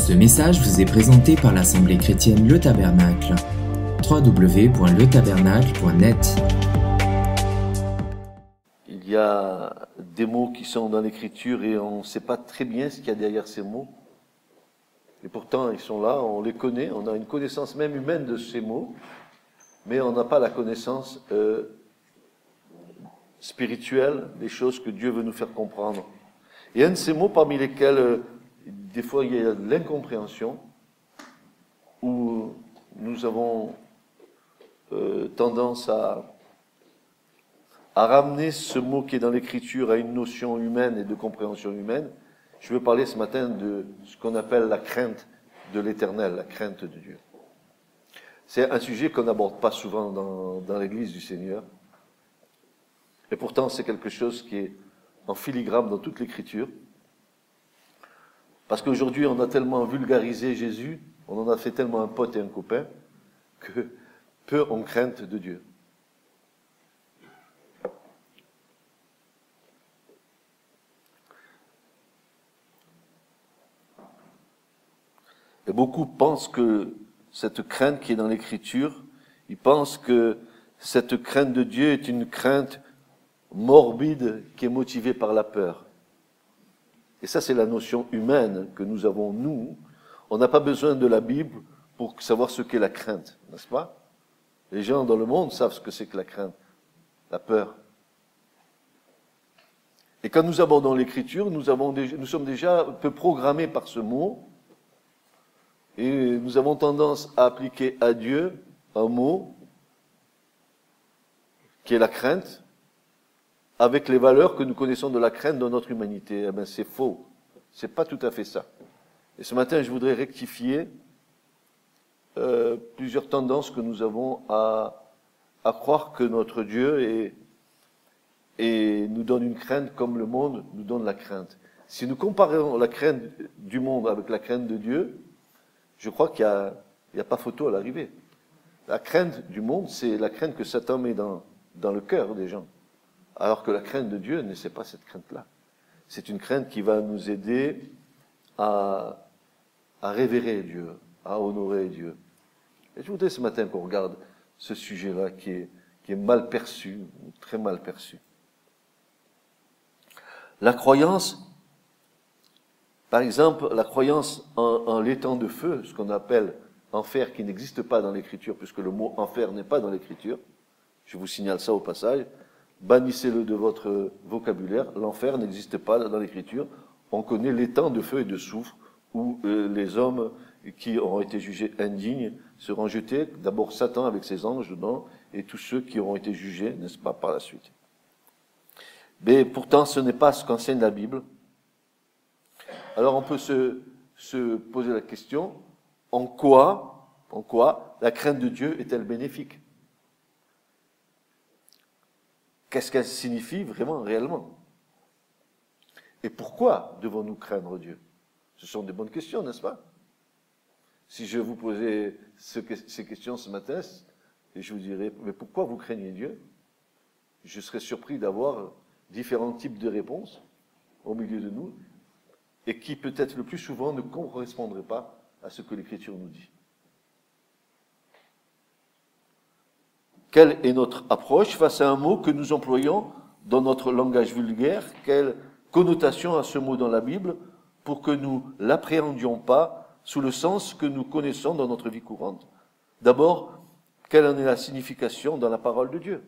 Ce message vous est présenté par l'Assemblée chrétienne Le Tabernacle. www.letabernacle.net. Il y a des mots qui sont dans l'Écriture et on ne sait pas très bien ce qu'il y a derrière ces mots. Et pourtant, ils sont là, on les connaît, on a une connaissance même humaine de ces mots, mais on n'a pas la connaissance spirituelle des choses que Dieu veut nous faire comprendre. Et un de ces mots parmi lesquels, des fois, il y a de l'incompréhension, où nous avons tendance à ramener ce mot qui est dans l'Écriture à une notion humaine et de compréhension humaine. Je veux parler ce matin de ce qu'on appelle la crainte de l'Éternel, la crainte de Dieu. C'est un sujet qu'on n'aborde pas souvent dans l'Église du Seigneur. Et pourtant, c'est quelque chose qui est en filigrane dans toute l'Écriture. Parce qu'aujourd'hui, on a tellement vulgarisé Jésus, on en a fait tellement un pote et un copain, que peu ont crainte de Dieu. Et beaucoup pensent que cette crainte qui est dans l'Écriture, ils pensent que cette crainte de Dieu est une crainte morbide qui est motivée par la peur. Et ça, c'est la notion humaine que nous avons, nous. On n'a pas besoin de la Bible pour savoir ce qu'est la crainte, n'est-ce pas? Les gens dans le monde savent ce que c'est que la crainte, la peur. Et quand nous abordons l'Écriture, nous sommes déjà un peu programmés par ce mot, et nous avons tendance à appliquer à Dieu un mot qui est la crainte, avec les valeurs que nous connaissons de la crainte dans notre humanité. Eh bien, c'est faux. C'est pas tout à fait ça. Et ce matin, je voudrais rectifier plusieurs tendances que nous avons à croire que notre Dieu nous donne une crainte comme le monde nous donne la crainte. Si nous comparons la crainte du monde avec la crainte de Dieu, je crois qu'il n'y a pas photo à l'arrivée. La crainte du monde, c'est la crainte que Satan met dans le cœur des gens. Alors que la crainte de Dieu ne c'est pas cette crainte-là. C'est une crainte qui va nous aider à révérer Dieu, à honorer Dieu. Et je voudrais ce matin qu'on regarde ce sujet-là qui est mal perçu, très mal perçu. La croyance, par exemple, la croyance en l'étang de feu, ce qu'on appelle enfer qui n'existe pas dans l'Écriture, puisque le mot enfer n'est pas dans l'Écriture, je vous signale ça au passage, bannissez-le de votre vocabulaire, l'enfer n'existe pas dans l'Écriture, on connaît l'étang de feu et de soufre, où les hommes qui auront été jugés indignes seront jetés, d'abord Satan avec ses anges dedans, et tous ceux qui auront été jugés, n'est-ce pas, par la suite. Mais pourtant, ce n'est pas ce qu'enseigne la Bible. Alors on peut se poser la question, en quoi la crainte de Dieu est-elle bénéfique? Qu'est-ce qu'elle signifie vraiment, réellement? Et pourquoi devons-nous craindre Dieu? Ce sont des bonnes questions, n'est-ce pas? Si je vous posais ces questions ce matin, et je vous dirais, mais pourquoi vous craignez Dieu? Je serais surpris d'avoir différents types de réponses au milieu de nous, et qui peut-être le plus souvent ne correspondraient pas à ce que l'Écriture nous dit. Quelle est notre approche face à un mot que nous employons dans notre langage vulgaire? Quelle connotation a ce mot dans la Bible pour que nous ne l'appréhendions pas sous le sens que nous connaissons dans notre vie courante? D'abord, quelle en est la signification dans la parole de Dieu?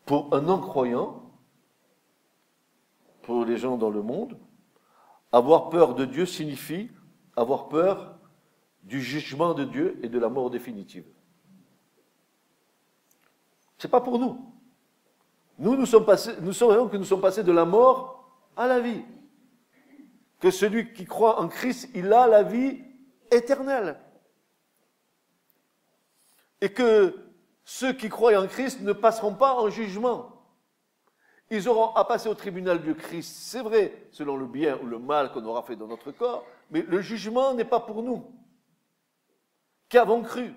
Pour un non-croyant, pour les gens dans le monde, avoir peur de Dieu signifie avoir peur du jugement de Dieu et de la mort définitive. C'est pas pour nous. Nous saurions que nous sommes passés de la mort à la vie. Que celui qui croit en Christ, il a la vie éternelle. Et que ceux qui croient en Christ ne passeront pas en jugement. Ils auront à passer au tribunal de Christ, c'est vrai, selon le bien ou le mal qu'on aura fait dans notre corps, mais le jugement n'est pas pour nous, qui avons cru,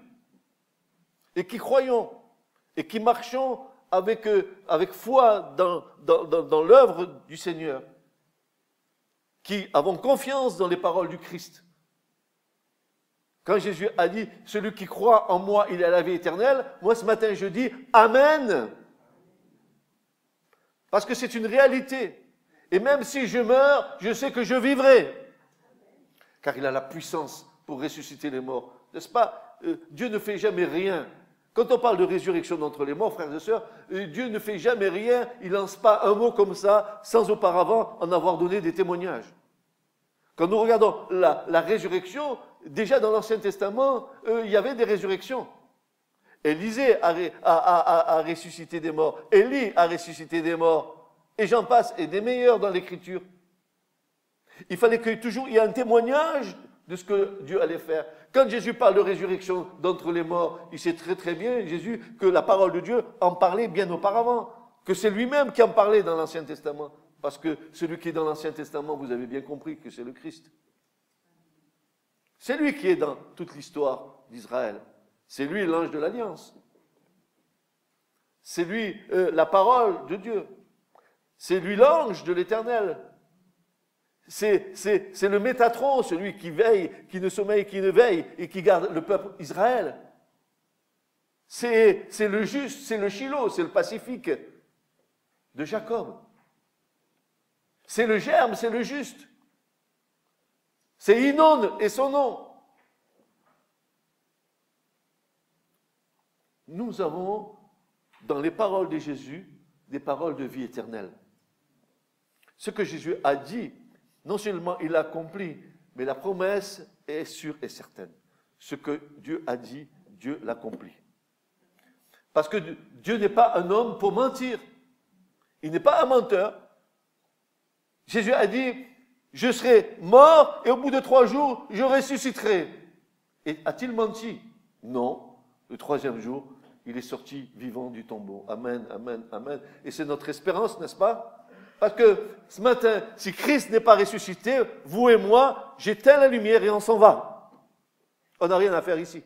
et qui croyons, et qui marchons avec foi dans l'œuvre du Seigneur. qui avons confiance dans les paroles du Christ. Quand Jésus a dit « Celui qui croit en moi, il a la vie éternelle », moi ce matin je dis « Amen ». Parce que c'est une réalité. Et même si je meurs, je sais que je vivrai. Car il a la puissance pour ressusciter les morts. N'est-ce pas? Dieu ne fait jamais rien. Quand on parle de résurrection d'entre les morts, frères et sœurs, Dieu ne fait jamais rien. Il ne lance pas un mot comme ça, sans auparavant en avoir donné des témoignages. Quand nous regardons la résurrection, déjà dans l'Ancien Testament, il y avait des résurrections. Élisée a ressuscité des morts. Élie a ressuscité des morts. Et j'en passe, et des meilleurs dans l'Écriture. Il fallait que toujours il y ait un témoignage de ce que Dieu allait faire. Quand Jésus parle de résurrection d'entre les morts, il sait très très bien, Jésus, que la parole de Dieu en parlait bien auparavant. Que c'est lui-même qui en parlait dans l'Ancien Testament. Parce que celui qui est dans l'Ancien Testament, vous avez bien compris que c'est le Christ. C'est lui qui est dans toute l'histoire d'Israël. C'est lui l'ange de l'Alliance. C'est lui la parole de Dieu. C'est lui l'ange de l'Éternel. C'est le Métatron, celui qui veille, qui ne sommeille, qui ne veille et qui garde le peuple Israël. C'est le juste, c'est le Shiloh, c'est le pacifique de Jacob. C'est le germe, c'est le juste. C'est Inon et son nom. Nous avons, dans les paroles de Jésus, des paroles de vie éternelle. Ce que Jésus a dit, non seulement il l'a accompli, mais la promesse est sûre et certaine. Ce que Dieu a dit, Dieu l'accomplit. Parce que Dieu n'est pas un homme pour mentir. Il n'est pas un menteur. Jésus a dit, je serai mort et au bout de 3 jours, je ressusciterai. Et a-t-il menti? Non. Le 3e jour, il est sorti vivant du tombeau. Amen, amen, amen. Et c'est notre espérance, n'est-ce pas? Parce que ce matin, si Christ n'est pas ressuscité, vous et moi, j'éteins la lumière et on s'en va. On n'a rien à faire ici.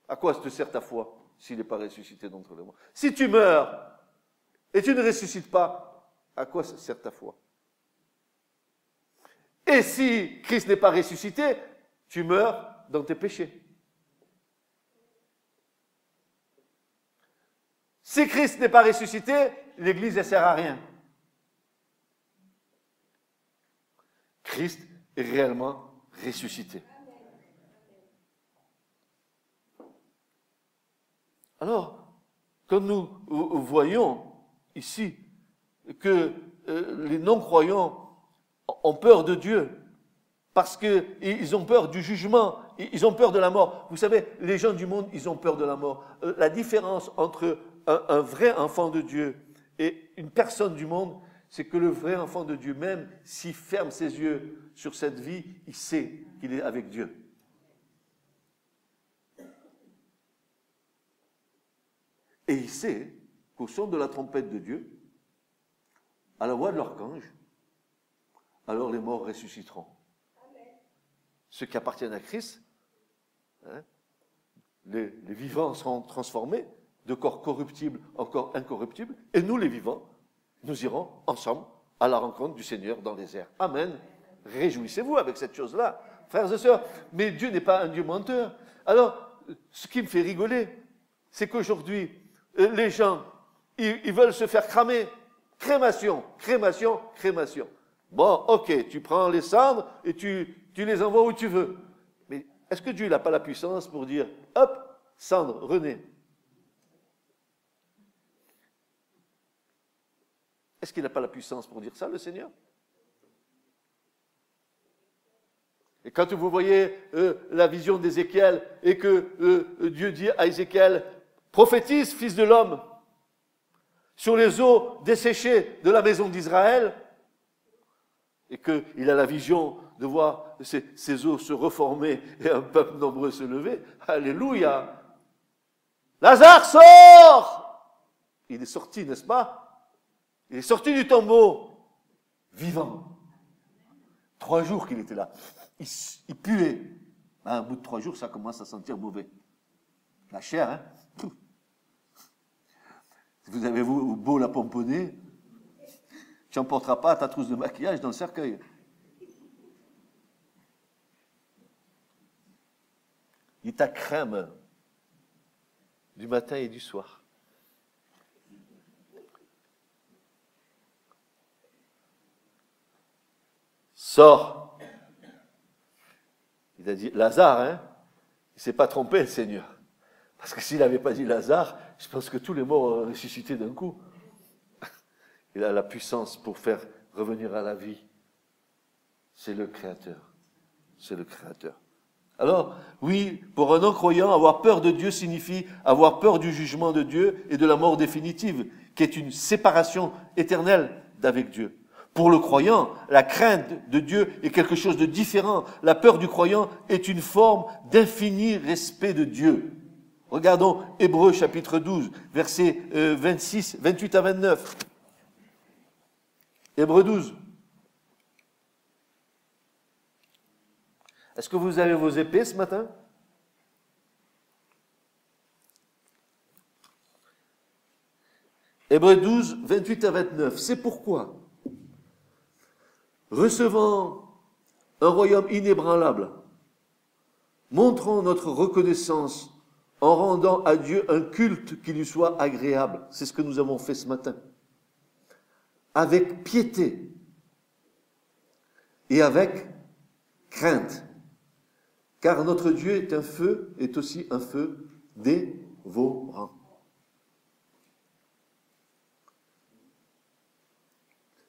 À quoi te sert ta foi s'il n'est pas ressuscité d'entre les morts? Si tu meurs et tu ne ressuscites pas, à quoi sert ta foi? Et si Christ n'est pas ressuscité, tu meurs dans tes péchés. Si Christ n'est pas ressuscité, l'Église ne sert à rien. Christ est réellement ressuscité. Alors, quand nous voyons ici que les non-croyants ont peur de Dieu, parce qu'ils ont peur du jugement, ils ont peur de la mort. Vous savez, les gens du monde, ils ont peur de la mort. La différence entre un vrai enfant de Dieu et une personne du monde, c'est que le vrai enfant de Dieu, même s'il ferme ses yeux sur cette vie, il sait qu'il est avec Dieu. Et il sait qu'au son de la trompette de Dieu, à la voix de l'archange, alors les morts ressusciteront. Ceux qui appartiennent à Christ, hein, les vivants seront transformés de corps corruptibles en corps incorruptibles, et nous les vivants, nous irons ensemble à la rencontre du Seigneur dans les airs. Amen. Réjouissez-vous avec cette chose-là, frères et sœurs. Mais Dieu n'est pas un Dieu menteur. Alors, ce qui me fait rigoler, c'est qu'aujourd'hui, les gens, ils veulent se faire cramer. Crémation, crémation, crémation. Bon, ok, tu prends les cendres et tu les envoies où tu veux. Mais est-ce que Dieu n'a pas la puissance pour dire, hop, cendre, René? Est-ce qu'il n'a pas la puissance pour dire ça, le Seigneur? Et quand vous voyez la vision d'Ézéchiel et que Dieu dit à Ézéchiel, prophétise, fils de l'homme, sur les eaux desséchées de la maison d'Israël, et qu'il a la vision de voir ces eaux se reformer et un peuple nombreux se lever. Alléluia! Lazare, sort! Il est sorti, n'est-ce pas? Il est sorti du tombeau, vivant. 3 jours qu'il était là. Il puait. À un bout de 3 jours, ça commence à sentir mauvais. La chair, hein? Vous avez beau la pomponner, tu n'emporteras pas ta trousse de maquillage dans le cercueil. Il ta crème du matin et du soir. Sors. Il a dit Lazare, hein? Il ne s'est pas trompé, le Seigneur. Parce que s'il n'avait pas dit Lazare, je pense que tous les morts auraient ressuscité d'un coup. Il a la puissance pour faire revenir à la vie. C'est le Créateur. C'est le Créateur. Alors, oui, pour un non-croyant, avoir peur de Dieu signifie avoir peur du jugement de Dieu et de la mort définitive, qui est une séparation éternelle d'avec Dieu. Pour le croyant, la crainte de Dieu est quelque chose de différent. La peur du croyant est une forme d'infini respect de Dieu. Regardons Hébreux chapitre 12, versets 28 à 29. Hébreux 12. Est-ce que vous avez vos épées ce matin? Hébreux 12, 28 à 29. C'est pourquoi, recevant un royaume inébranlable, montrons notre reconnaissance en rendant à Dieu un culte qui lui soit agréable. C'est ce que nous avons fait ce matin. Avec piété et avec crainte. Car notre Dieu est aussi un feu dévorant.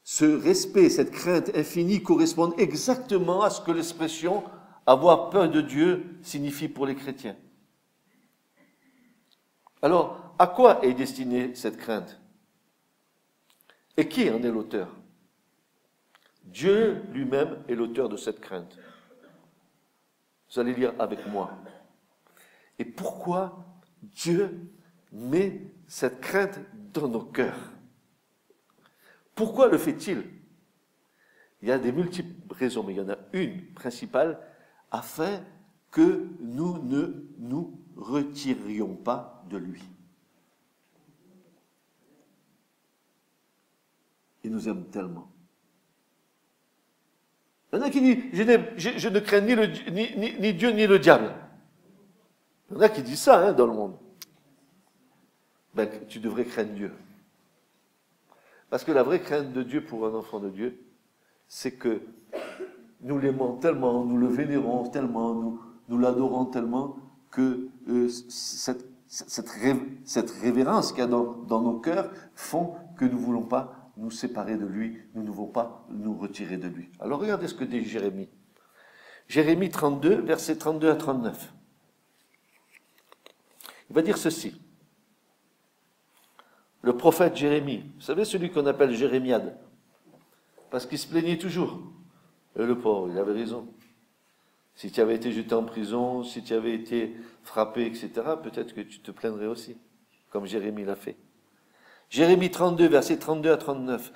Ce respect, cette crainte infinie correspondent exactement à ce que l'expression « avoir peur de Dieu » signifie pour les chrétiens. Alors, à quoi est destinée cette crainte? Et qui en est l'auteur? Dieu lui-même est l'auteur de cette crainte. Vous allez lire avec moi. Et pourquoi Dieu met cette crainte dans nos cœurs? Pourquoi le fait-il? Il y a des multiples raisons, mais il y en a une principale, afin que nous ne nous retirions pas de lui. Il nous aime tellement. Il y en a qui disent, je ne crains ni Dieu ni le diable. Il y en a qui disent ça dans le monde. Ben, tu devrais craindre Dieu. Parce que la vraie crainte de Dieu pour un enfant de Dieu, c'est que nous l'aimons tellement, nous le vénérons tellement, nous l'adorons tellement, que cette révérence qu'il y a dans nos cœurs font que nous ne voulons pas nous séparer de lui, nous ne voulons pas nous retirer de lui. Alors regardez ce que dit Jérémie. Jérémie 32, versets 32 à 39. Il va dire ceci. Le prophète Jérémie, vous savez celui qu'on appelle Jérémiade, parce qu'il se plaignait toujours. Et le pauvre, il avait raison. Si tu avais été jeté en prison, si tu avais été frappé, etc., peut-être que tu te plaindrais aussi, comme Jérémie l'a fait. Jérémie 32, versets 32 à 39.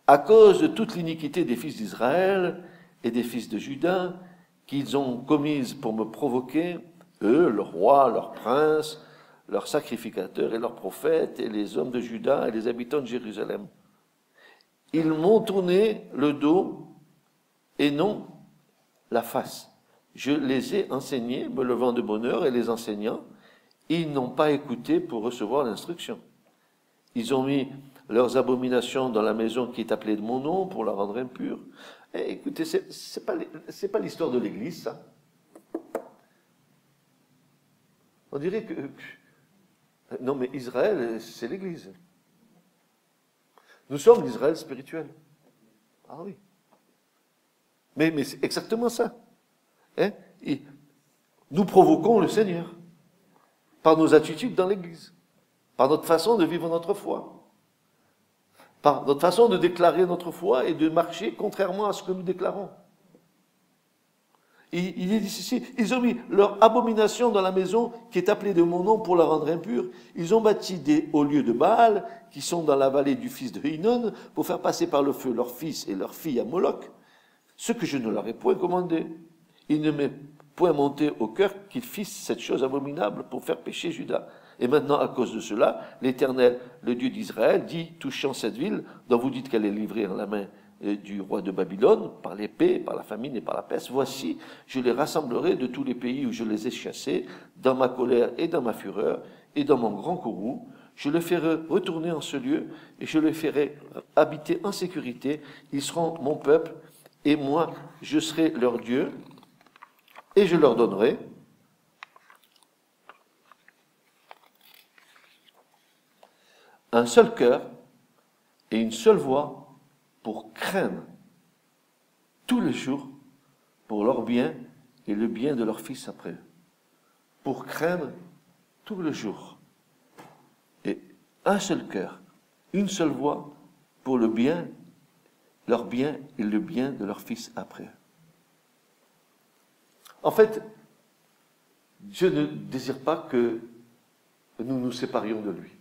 À cause de toute l'iniquité des fils d'Israël et des fils de Juda, qu'ils ont commise pour me provoquer, eux, leurs rois, leurs princes, leurs sacrificateurs et leurs prophètes, et les hommes de Juda et les habitants de Jérusalem. Ils m'ont tourné le dos et non la face. Je les ai enseignés, me levant de bonne heure et les enseignant. Ils n'ont pas écouté pour recevoir l'instruction. Ils ont mis leurs abominations dans la maison qui est appelée de mon nom pour la rendre impure. Et écoutez, c'est pas l'histoire de l'Église, ça. On dirait que... Non, mais Israël, c'est l'Église. Nous sommes l'Israël spirituel. Ah oui. Mais c'est exactement ça. Nous provoquons le Seigneur par nos attitudes dans l'Église, par notre façon de vivre notre foi, par notre façon de déclarer notre foi et de marcher contrairement à ce que nous déclarons. Il est dit ici, ils ont mis leur abomination dans la maison qui est appelée de mon nom pour la rendre impure. Ils ont bâti des hauts lieux de Baal qui sont dans la vallée du fils de Hinnon pour faire passer par le feu leurs fils et leurs filles à Moloch, ce que je ne leur ai point commandé. Il ne m'est point monté au cœur qu'ils fissent cette chose abominable pour faire pécher Juda. Et maintenant, à cause de cela, l'Éternel, le Dieu d'Israël, dit, touchant cette ville, dont vous dites qu'elle est livrée en la main du roi de Babylone, par l'épée, par la famine et par la peste, voici, je les rassemblerai de tous les pays où je les ai chassés, dans ma colère et dans ma fureur, et dans mon grand courroux. Je les ferai retourner en ce lieu, et je les ferai habiter en sécurité. Ils seront mon peuple, et moi, je serai leur Dieu, et je leur donnerai un seul cœur et une seule voix pour craindre tous les jours pour leur bien et le bien de leurs fils après eux. Pour craindre tous les jours. Et un seul cœur, une seule voix pour le bien, leur bien et le bien de leurs fils après eux. En fait, Dieu ne désire pas que nous nous séparions de lui.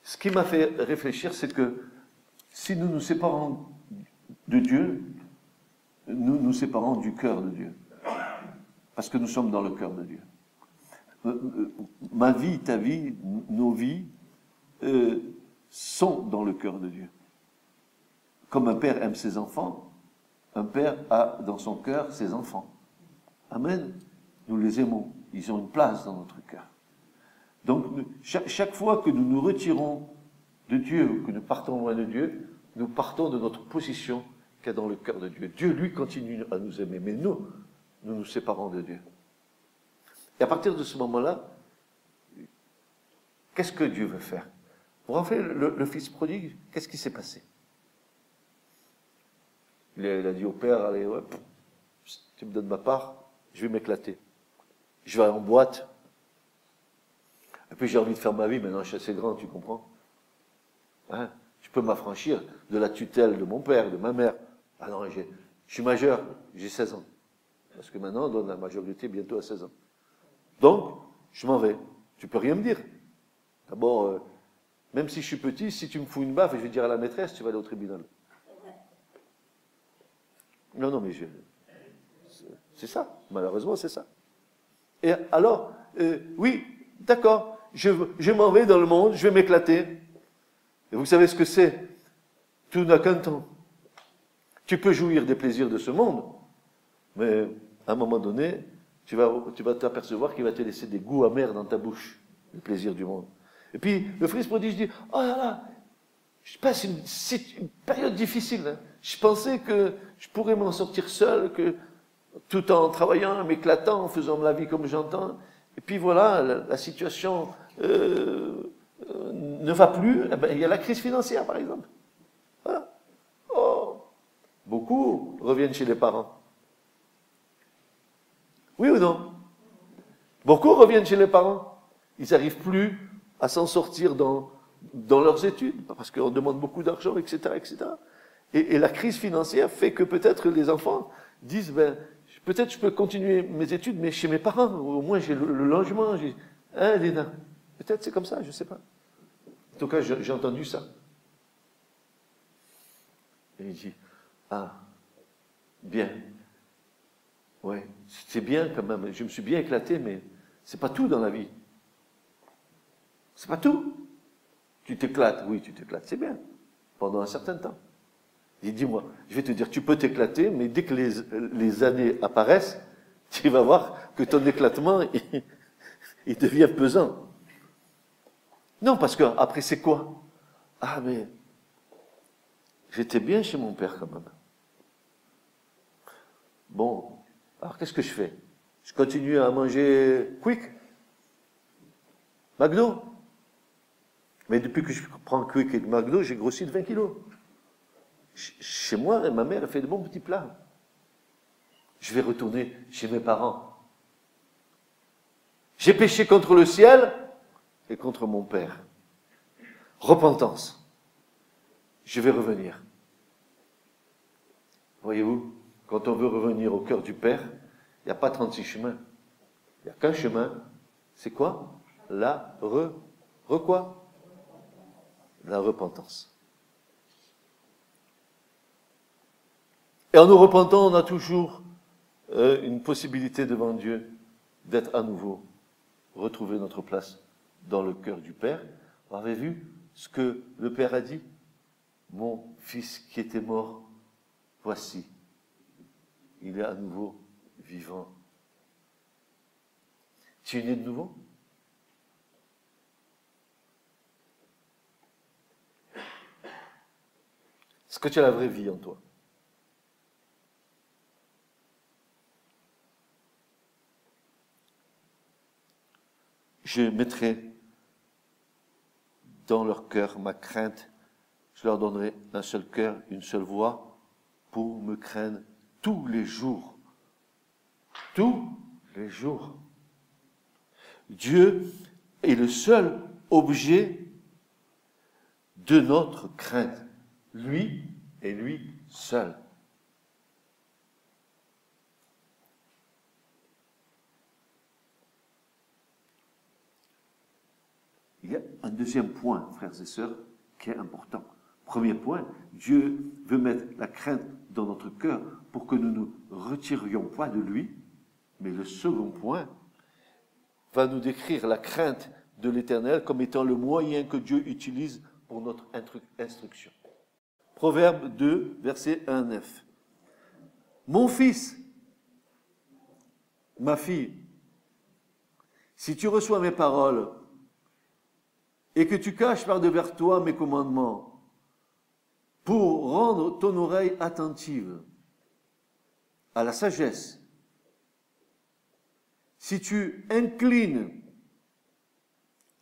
Ce qui m'a fait réfléchir, c'est que si nous nous séparons de Dieu, nous nous séparons du cœur de Dieu. Parce que nous sommes dans le cœur de Dieu. Ma vie, ta vie, nos vies sont dans le cœur de Dieu. Comme un père aime ses enfants, un père a dans son cœur ses enfants. Amen. Nous les aimons. Ils ont une place dans notre cœur. Donc, chaque fois que nous nous retirons de Dieu, que nous partons loin de Dieu, nous partons de notre position qu'il y a dans le cœur de Dieu. Dieu, lui, continue à nous aimer, mais nous nous séparons de Dieu. Et à partir de ce moment-là, qu'est-ce que Dieu veut faire? Vous vous rappelez le fils prodigue, qu'est-ce qui s'est passé? Il a dit au père, allez, ouais, tu me donnes ma part, je vais m'éclater. Je vais aller en boîte. Et puis j'ai envie de faire ma vie, maintenant je suis assez grand, tu comprends? Hein? Je peux m'affranchir de la tutelle de mon père, de ma mère. Ah non, je suis majeur, j'ai 16 ans. Parce que maintenant on donne la majorité bientôt à 16 ans. Donc, je m'en vais. Tu peux rien me dire. D'abord, même si je suis petit, si tu me fous une baffe, je vais dire à la maîtresse, tu vas aller au tribunal. Non, mais c'est ça. Malheureusement, c'est ça. Et alors, oui, d'accord, je m'en vais dans le monde, je vais m'éclater. Et vous savez ce que c'est? Tout n'a qu'un temps. Tu peux jouir des plaisirs de ce monde, mais à un moment donné, tu vas t'apercevoir qu'il va te laisser des goûts amers dans ta bouche, le plaisir du monde. Et puis, le fils prodigue dit, oh là là, je passe une période difficile. Hein. Je pensais que je pourrais m'en sortir seul, que tout en travaillant, en m'éclatant, en faisant la vie comme j'entends. Et puis voilà, la situation ne va plus. Eh ben, il y a la crise financière, par exemple. Voilà. Oh, beaucoup reviennent chez les parents. Oui ou non? Beaucoup reviennent chez les parents. Ils n'arrivent plus à s'en sortir dans leurs études, parce qu'on demande beaucoup d'argent, etc., etc. Et la crise financière fait que peut-être les enfants disent, ben, peut-être je peux continuer mes études, mais chez mes parents, au moins j'ai le logement, hein, Léna? Peut-être c'est comme ça, je ne sais pas. En tout cas, j'ai entendu ça. Et il dit, ah, bien. Ouais, c'est bien quand même, je me suis bien éclaté, mais c'est pas tout dans la vie. C'est pas tout. Tu t'éclates, oui, tu t'éclates, c'est bien, pendant un certain temps. Il dit, dis-moi, je vais te dire, tu peux t'éclater, mais dès que les années apparaissent, tu vas voir que ton éclatement, il devient pesant. Non, parce que après c'est quoi? Ah, mais j'étais bien chez mon père quand même. Bon, alors qu'est-ce que je fais? Je continue à manger Quick? McDo? Mais depuis que je prends Quick et McDo, j'ai grossi de 20 kilos. Chez moi, ma mère fait de bons petits plats. Je vais retourner chez mes parents. J'ai péché contre le ciel et contre mon père. Repentance. Je vais revenir. Voyez-vous, quand on veut revenir au cœur du Père, il n'y a pas 36 chemins. Il n'y a qu'un chemin. C'est quoi? La quoi? La repentance. Et en nous repentant, on a toujours une possibilité devant Dieu d'être à nouveau retrouver notre place dans le cœur du Père. Vous avez vu ce que le Père a dit? Mon fils qui était mort, voici, il est à nouveau vivant. Tu es né de nouveau? Est-ce que tu as la vraie vie en toi? Je mettrai dans leur cœur ma crainte. Je leur donnerai un seul cœur, une seule voix, pour me craindre tous les jours. Tous les jours. Dieu est le seul objet de notre crainte. Lui et lui seul. Il y a un deuxième point, frères et sœurs, qui est important. Premier point, Dieu veut mettre la crainte dans notre cœur pour que nous ne retirions pas de lui. Mais le second point va nous décrire la crainte de l'Éternel comme étant le moyen que Dieu utilise pour notre instruction. Proverbe 2, verset 1-9. Mon fils, ma fille, si tu reçois mes paroles et que tu caches par-devers toi mes commandements pour rendre ton oreille attentive à la sagesse, si tu inclines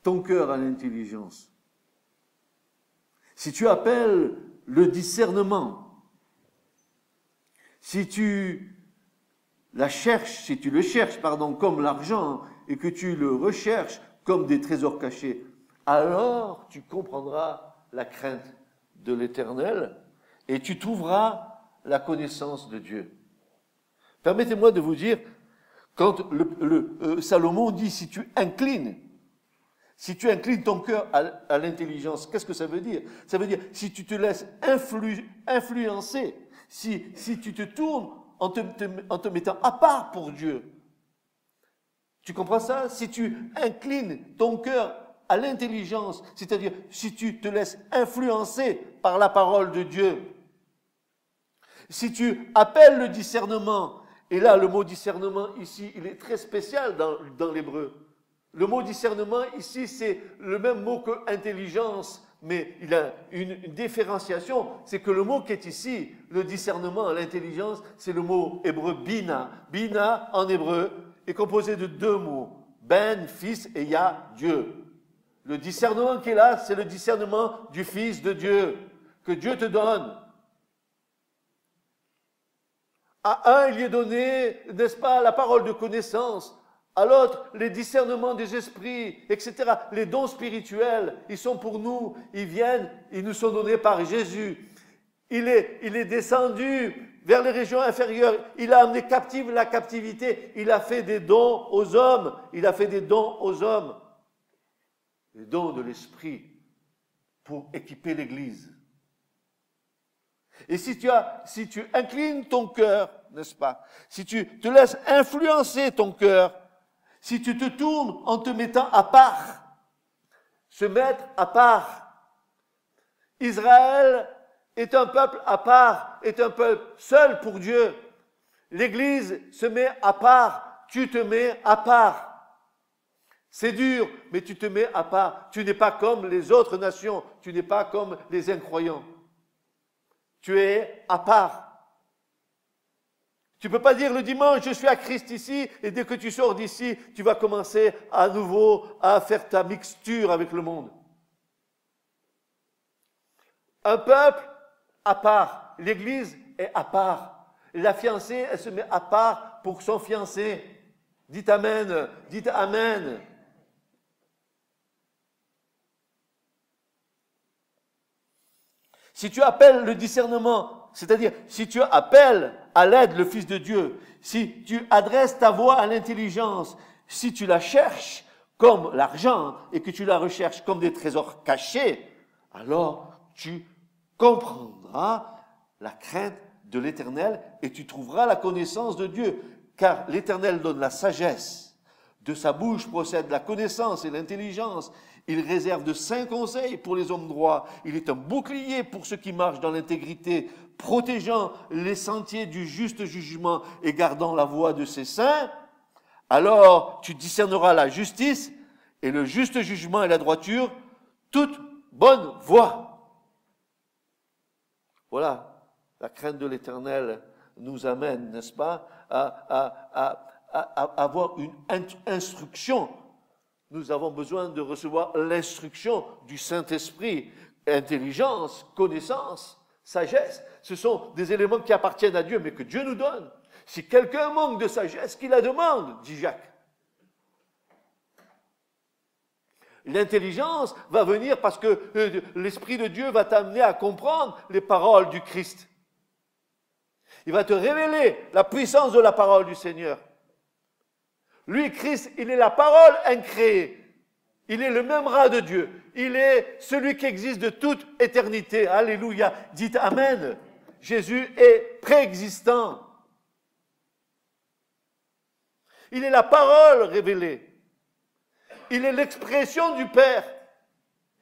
ton cœur à l'intelligence, si tu appelles le discernement, si tu le cherches, comme l'argent, et que tu le recherches comme des trésors cachés, alors tu comprendras la crainte de l'Éternel et tu trouveras la connaissance de Dieu. Permettez-moi de vous dire, quand Salomon dit si tu inclines ton cœur à l'intelligence, qu'est-ce que ça veut dire? Ça veut dire si tu te laisses influencer, si tu te tournes en te mettant à part pour Dieu. Tu comprends ça? Si tu inclines ton cœur à l'intelligence, c'est-à-dire si tu te laisses influencer par la parole de Dieu, si tu appelles le discernement, et là le mot discernement ici, il est très spécial dans l'hébreu. Le mot discernement ici, c'est le même mot que intelligence, mais il a une différenciation. C'est que le mot qui est ici, le discernement, l'intelligence, c'est le mot hébreu bina. Bina, en hébreu, est composé de deux mots. Ben, fils, et ya, Dieu. Le discernement qui est là, c'est le discernement du Fils de Dieu, que Dieu te donne. À un, il y est donné, n'est-ce pas, la parole de connaissance. À l'autre, les discernements des esprits, etc. Les dons spirituels, ils sont pour nous, ils viennent, ils nous sont donnés par Jésus. Il est descendu vers les régions inférieures, il a amené captive la captivité, il a fait des dons aux hommes, les dons de l'esprit pour équiper l'Église. Et si tu inclines ton cœur, n'est-ce pas, si tu te laisses influencer ton cœur, si tu te tournes en te mettant à part, se mettre à part. Israël est un peuple à part, est un peuple seul pour Dieu. L'Église se met à part, tu te mets à part. C'est dur, mais tu te mets à part. Tu n'es pas comme les autres nations, tu n'es pas comme les incroyants. Tu es à part. Tu ne peux pas dire le dimanche, je suis à Christ ici, et dès que tu sors d'ici, tu vas commencer à nouveau à faire ta mixture avec le monde. Un peuple à part, l'Église est à part. La fiancée, elle se met à part pour son fiancé. Dites Amen, dites Amen. Si tu appelles le discernement, c'est-à-dire si tu appelles à l'aide le Fils de Dieu, si tu adresses ta voix à l'intelligence, si tu la cherches comme l'argent et que tu la recherches comme des trésors cachés, alors tu comprendras la crainte de l'Éternel et tu trouveras la connaissance de Dieu. Car l'Éternel donne la sagesse, De sa bouche procèdent la connaissance et l'intelligence. Il réserve de saints conseils pour les hommes droits. Il est un bouclier pour ceux qui marchent dans l'intégrité, protégeant les sentiers du juste jugement et gardant la voie de ses saints. Alors tu discerneras la justice et le juste jugement et la droiture, toute bonne voie. Voilà, la crainte de l'Éternel nous amène, n'est-ce pas, à avoir une instruction. Nous avons besoin de recevoir l'instruction du Saint-Esprit. Intelligence, connaissance, sagesse, ce sont des éléments qui appartiennent à Dieu, mais que Dieu nous donne. Si quelqu'un manque de sagesse, qu'il la demande, dit Jacques. L'intelligence va venir parce que l'Esprit de Dieu va t'amener à comprendre les paroles du Christ. Il va te révéler la puissance de la parole du Seigneur. Lui, Christ, il est la parole incréée. Il est le même rat de Dieu. Il est celui qui existe de toute éternité. Alléluia. Dites Amen. Jésus est préexistant. Il est la parole révélée. Il est l'expression du Père.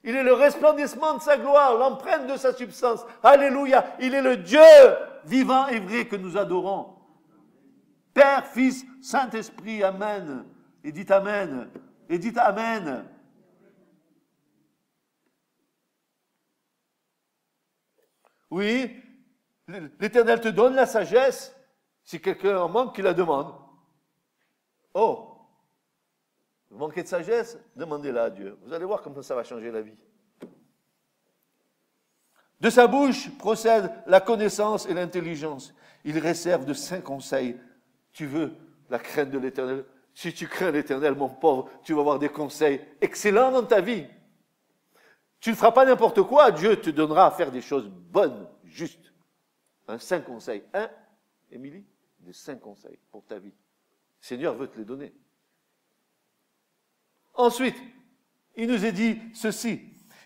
Il est le resplendissement de sa gloire, l'empreinte de sa substance. Alléluia. Il est le Dieu vivant et vrai que nous adorons. Père, Fils, Saint-Esprit, Amen. Et dites Amen. Et dites Amen. Oui, l'Éternel te donne la sagesse. Si quelqu'un en manque, qu'il la demande. Oh, vous manquez de sagesse? Demandez-la à Dieu. Vous allez voir comment ça va changer la vie. De sa bouche procèdent la connaissance et l'intelligence. Il réserve de saints conseils. Tu veux la crainte de l'Éternel? Si tu crains l'Éternel, mon pauvre, tu vas avoir des conseils excellents dans ta vie. Tu ne feras pas n'importe quoi. Dieu te donnera à faire des choses bonnes, justes. Un saint conseil. Émilie? Des saints conseils pour ta vie. Le Seigneur veut te les donner. Ensuite, il nous est dit ceci.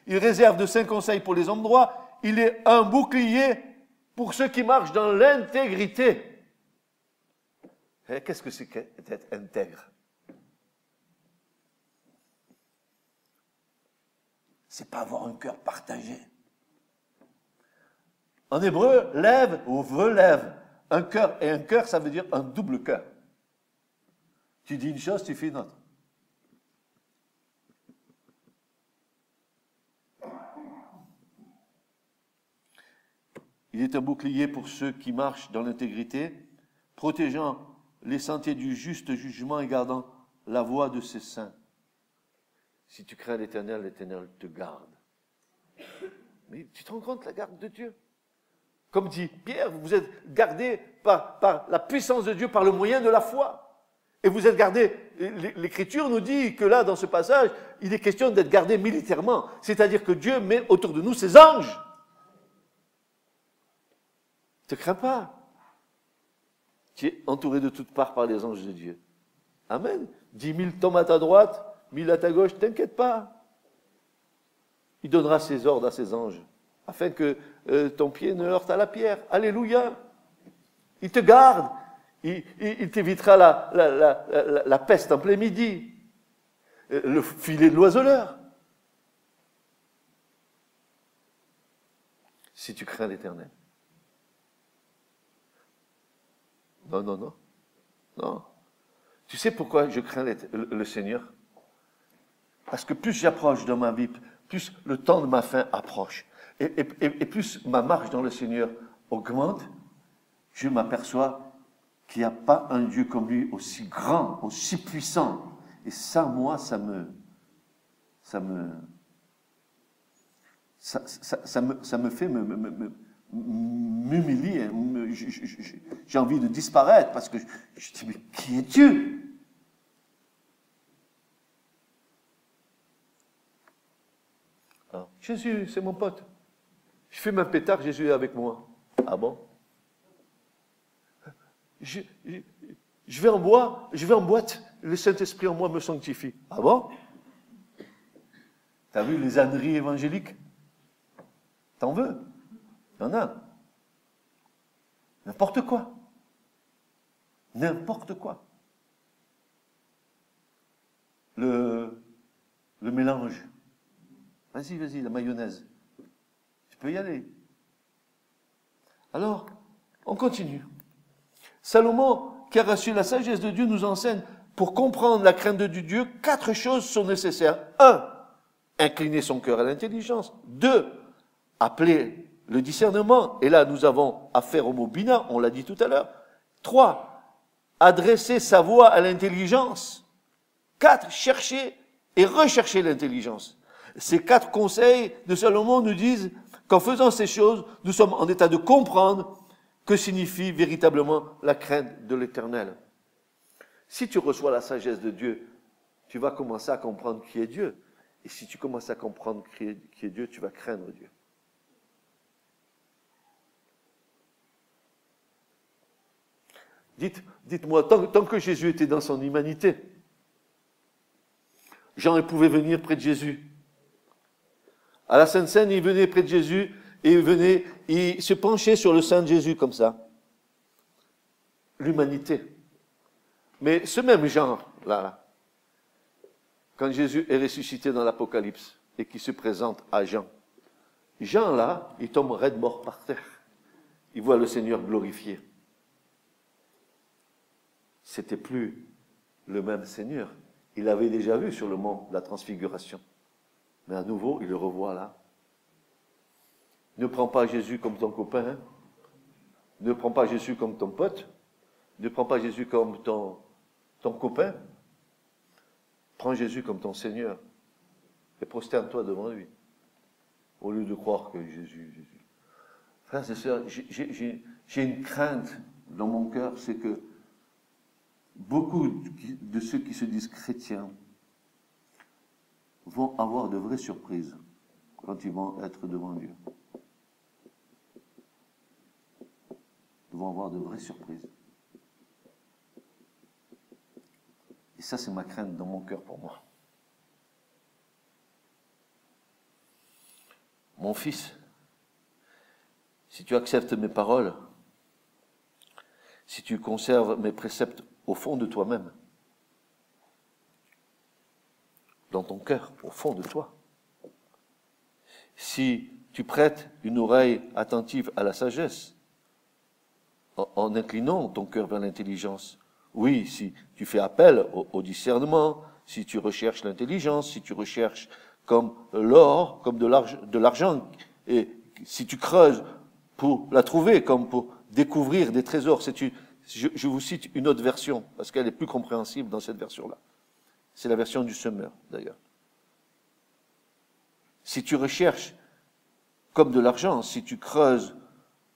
Il réserve de saints conseils pour les hommes droits. Il est un bouclier pour ceux qui marchent dans l'intégrité. Qu'est-ce que c'est qu'être intègre? C'est pas avoir un cœur partagé. En hébreu, lève ou relève. Un cœur et un cœur, ça veut dire un double cœur. Tu dis une chose, tu fais une autre. Il est un bouclier pour ceux qui marchent dans l'intégrité, protégeant les sentiers du juste jugement et gardant la voie de ses saints. Si tu crains l'Éternel, l'Éternel te garde. Mais tu te rends compte la garde de Dieu? Comme dit Pierre, vous êtes gardés par la puissance de Dieu, par le moyen de la foi. Et vous êtes gardés, l'Écriture nous dit que là, dans ce passage, il est question d'être gardés militairement. C'est-à-dire que Dieu met autour de nous ses anges. Ne te crains pas. Tu es entouré de toutes parts par les anges de Dieu. Amen. 10 000 tombent à ta droite, 1000 à ta gauche, t'inquiète pas. Il donnera ses ordres à ses anges, afin que ton pied ne heurte à la pierre. Alléluia. Il te garde. Il t'évitera la peste en plein midi. Le filet de l'oiseleur. Si tu crains l'Éternel. Non, non, non. Non. Tu sais pourquoi je crains le Seigneur? Parce que plus j'approche dans ma vie, plus le temps de ma fin approche. Et plus ma marche dans le Seigneur augmente, je m'aperçois qu'il n'y a pas un Dieu comme lui aussi grand, aussi puissant. Et ça, moi, ça me fait m'humilier. J'ai envie de disparaître parce que je dis, mais qui est Dieu? Alors, Jésus, c'est mon pote. Je fais ma pétard, Jésus est avec moi. Ah bon? Je vais en boîte, le Saint-Esprit en moi me sanctifie. Ah bon? T'as vu les âneries évangéliques? T'en veux? Il y en a. N'importe quoi. N'importe quoi. le mélange. Vas-y, vas-y, la mayonnaise. Tu peux y aller. Alors, on continue. Salomon, qui a reçu la sagesse de Dieu, nous enseigne, pour comprendre la crainte de Dieu, 4 choses sont nécessaires. 1, incliner son cœur à l'intelligence. 2, appeler le discernement. Et là, nous avons affaire au mot bina, on l'a dit tout à l'heure. 3, adresser sa voix à l'intelligence. 4, chercher et rechercher l'intelligence. Ces 4 conseils de Salomon nous disent qu'en faisant ces choses, nous sommes en état de comprendre que signifie véritablement la crainte de l'Éternel. Si tu reçois la sagesse de Dieu, tu vas commencer à comprendre qui est Dieu. Et si tu commences à comprendre qui est Dieu, tu vas craindre Dieu. Dites-moi, tant que Jésus était dans son humanité, Jean pouvait venir près de Jésus. À la Sainte Seine, il venait près de Jésus et il se penchait sur le sein de Jésus comme ça. L'humanité. Mais ce même Jean, là, quand Jésus est ressuscité dans l'Apocalypse et qu'il se présente à Jean, Jean, là, il tombe raide mort par terre. Il voit le Seigneur glorifié. C'était plus le même Seigneur. Il l'avait déjà vu sur le mont de la Transfiguration. Mais à nouveau, il le revoit là. Ne prends pas Jésus comme ton copain. Hein? Ne prends pas Jésus comme ton pote. Ne prends pas Jésus comme ton copain. Prends Jésus comme ton Seigneur. Et prosterne-toi devant lui. Au lieu de croire que Jésus. Frères et sœurs, j'ai une crainte dans mon cœur, c'est que beaucoup de ceux qui se disent chrétiens vont avoir de vraies surprises quand ils vont être devant Dieu. Ils vont avoir de vraies surprises. Et ça, c'est ma crainte dans mon cœur pour moi. Mon fils, si tu acceptes mes paroles, si tu conserves mes préceptes au fond de toi-même, dans ton cœur, au fond de toi, si tu prêtes une oreille attentive à la sagesse, en inclinant ton cœur vers l'intelligence, oui, si tu fais appel au discernement, si tu recherches l'intelligence, si tu recherches comme l'or, comme de l'argent, et si tu creuses pour la trouver, comme pour découvrir des trésors, je vous cite une autre version, parce qu'elle est plus compréhensible dans cette version-là. C'est la version du semeur, d'ailleurs. Si tu recherches comme de l'argent, si tu creuses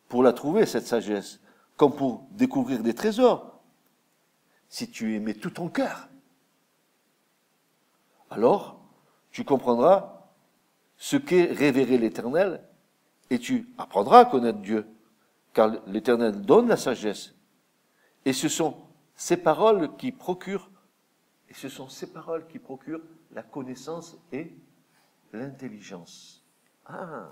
pour la trouver, cette sagesse, comme pour découvrir des trésors, si tu aimais tout ton cœur, alors tu comprendras ce qu'est révérer l'Éternel et tu apprendras à connaître Dieu, car l'Éternel donne la sagesse. Et ce sont ces paroles qui procurent la connaissance et l'intelligence. Ah!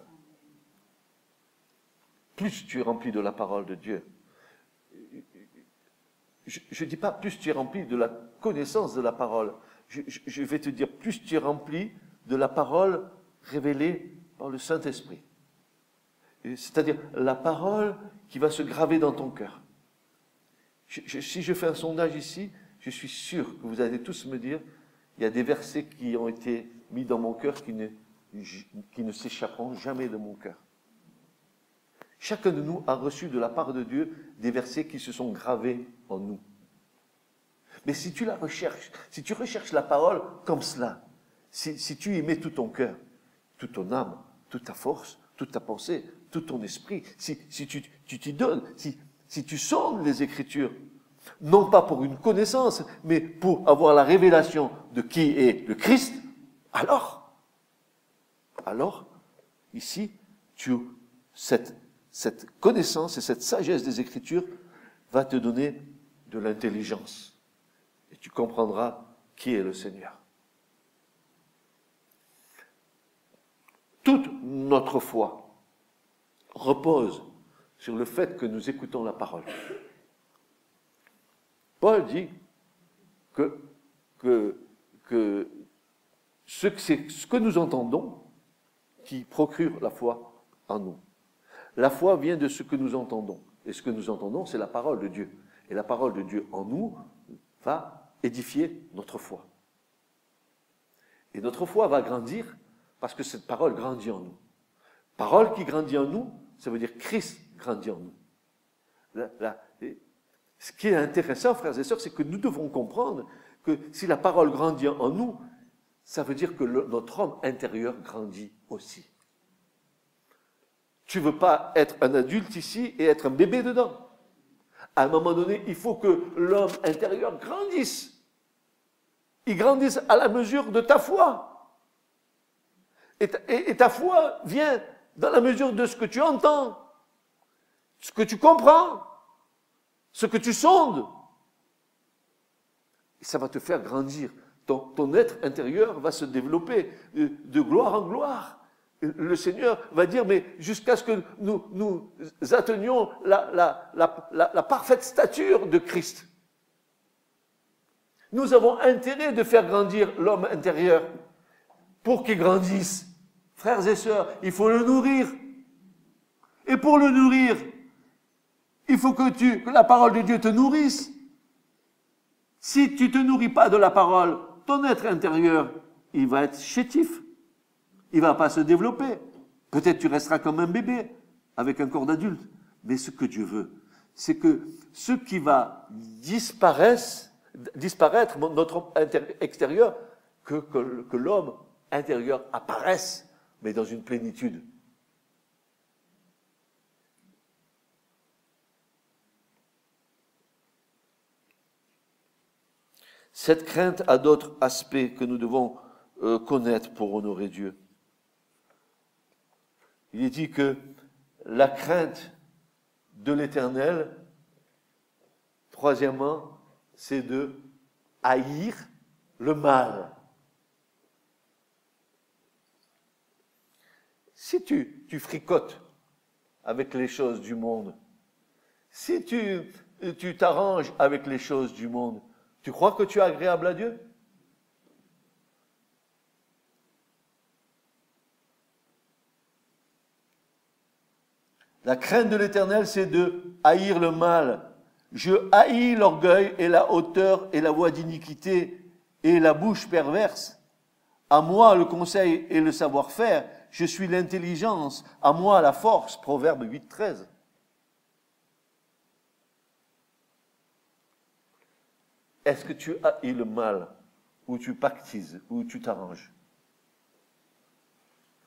Plus tu es rempli de la parole de Dieu, je ne dis pas plus tu es rempli de la connaissance de la parole, je vais te dire plus tu es rempli de la parole révélée par le Saint-Esprit. C'est-à-dire la parole qui va se graver dans ton cœur. Si je fais un sondage ici, je suis sûr que vous allez tous me dire, il y a des versets qui ont été mis dans mon cœur qui ne s'échapperont jamais de mon cœur. Chacun de nous a reçu de la part de Dieu des versets qui se sont gravés en nous. Mais si tu la recherches, si tu recherches la parole comme cela, si tu y mets tout ton cœur, toute ton âme, toute ta force, toute ta pensée, tout ton esprit, si tu t'y donnes, si tu sondes les Écritures, non pas pour une connaissance, mais pour avoir la révélation de qui est le Christ, alors, ici, cette connaissance et cette sagesse des Écritures va te donner de l'intelligence. Et tu comprendras qui est le Seigneur. Toute notre foi repose sur le fait que nous écoutons la parole. Paul dit que que c'est ce que nous entendons qui procure la foi en nous. La foi vient de ce que nous entendons. Et ce que nous entendons, c'est la parole de Dieu. Et la parole de Dieu en nous va édifier notre foi. Et notre foi va grandir parce que cette parole grandit en nous. Parole qui grandit en nous, ça veut dire Christ grandit en nous. Ce qui est intéressant, frères et sœurs, c'est que nous devons comprendre que si la parole grandit en nous, ça veut dire que notre homme intérieur grandit aussi. Tu ne veux pas être un adulte ici et être un bébé dedans. À un moment donné, il faut que l'homme intérieur grandisse. Il grandisse à la mesure de ta foi. Et ta foi vient dans la mesure de ce que tu entends, ce que tu comprends, ce que tu sondes. Et ça va te faire grandir. Ton être intérieur va se développer de gloire en gloire. Le Seigneur va dire, mais jusqu'à ce que nous atteignions la parfaite stature de Christ. Nous avons intérêt de faire grandir l'homme intérieur pour qu'il grandisse. Frères et sœurs, il faut le nourrir. Et pour le nourrir, il faut que la parole de Dieu te nourrisse. Si tu ne te nourris pas de la parole, ton être intérieur, il va être chétif. Il ne va pas se développer. Peut-être tu resteras comme un bébé, avec un corps d'adulte. Mais ce que Dieu veut, c'est que ce qui va disparaître, notre homme extérieur, que l'homme intérieur apparaisse, mais dans une plénitude. Cette crainte a d'autres aspects que nous devons connaître pour honorer Dieu. Il est dit que la crainte de l'Éternel, troisièmement, c'est de haïr le mal. Si tu fricotes avec les choses du monde, si tu t'arranges avec les choses du monde, tu crois que tu es agréable à Dieu? La crainte de l'Éternel, c'est de haïr le mal. Je haïs l'orgueil et la hauteur et la voie d'iniquité et la bouche perverse. À moi le conseil et le savoir-faire. Je suis l'intelligence. À moi la force. Proverbe 8, 13. Est-ce que tu haïs le mal, ou tu pactises, ou tu t'arranges?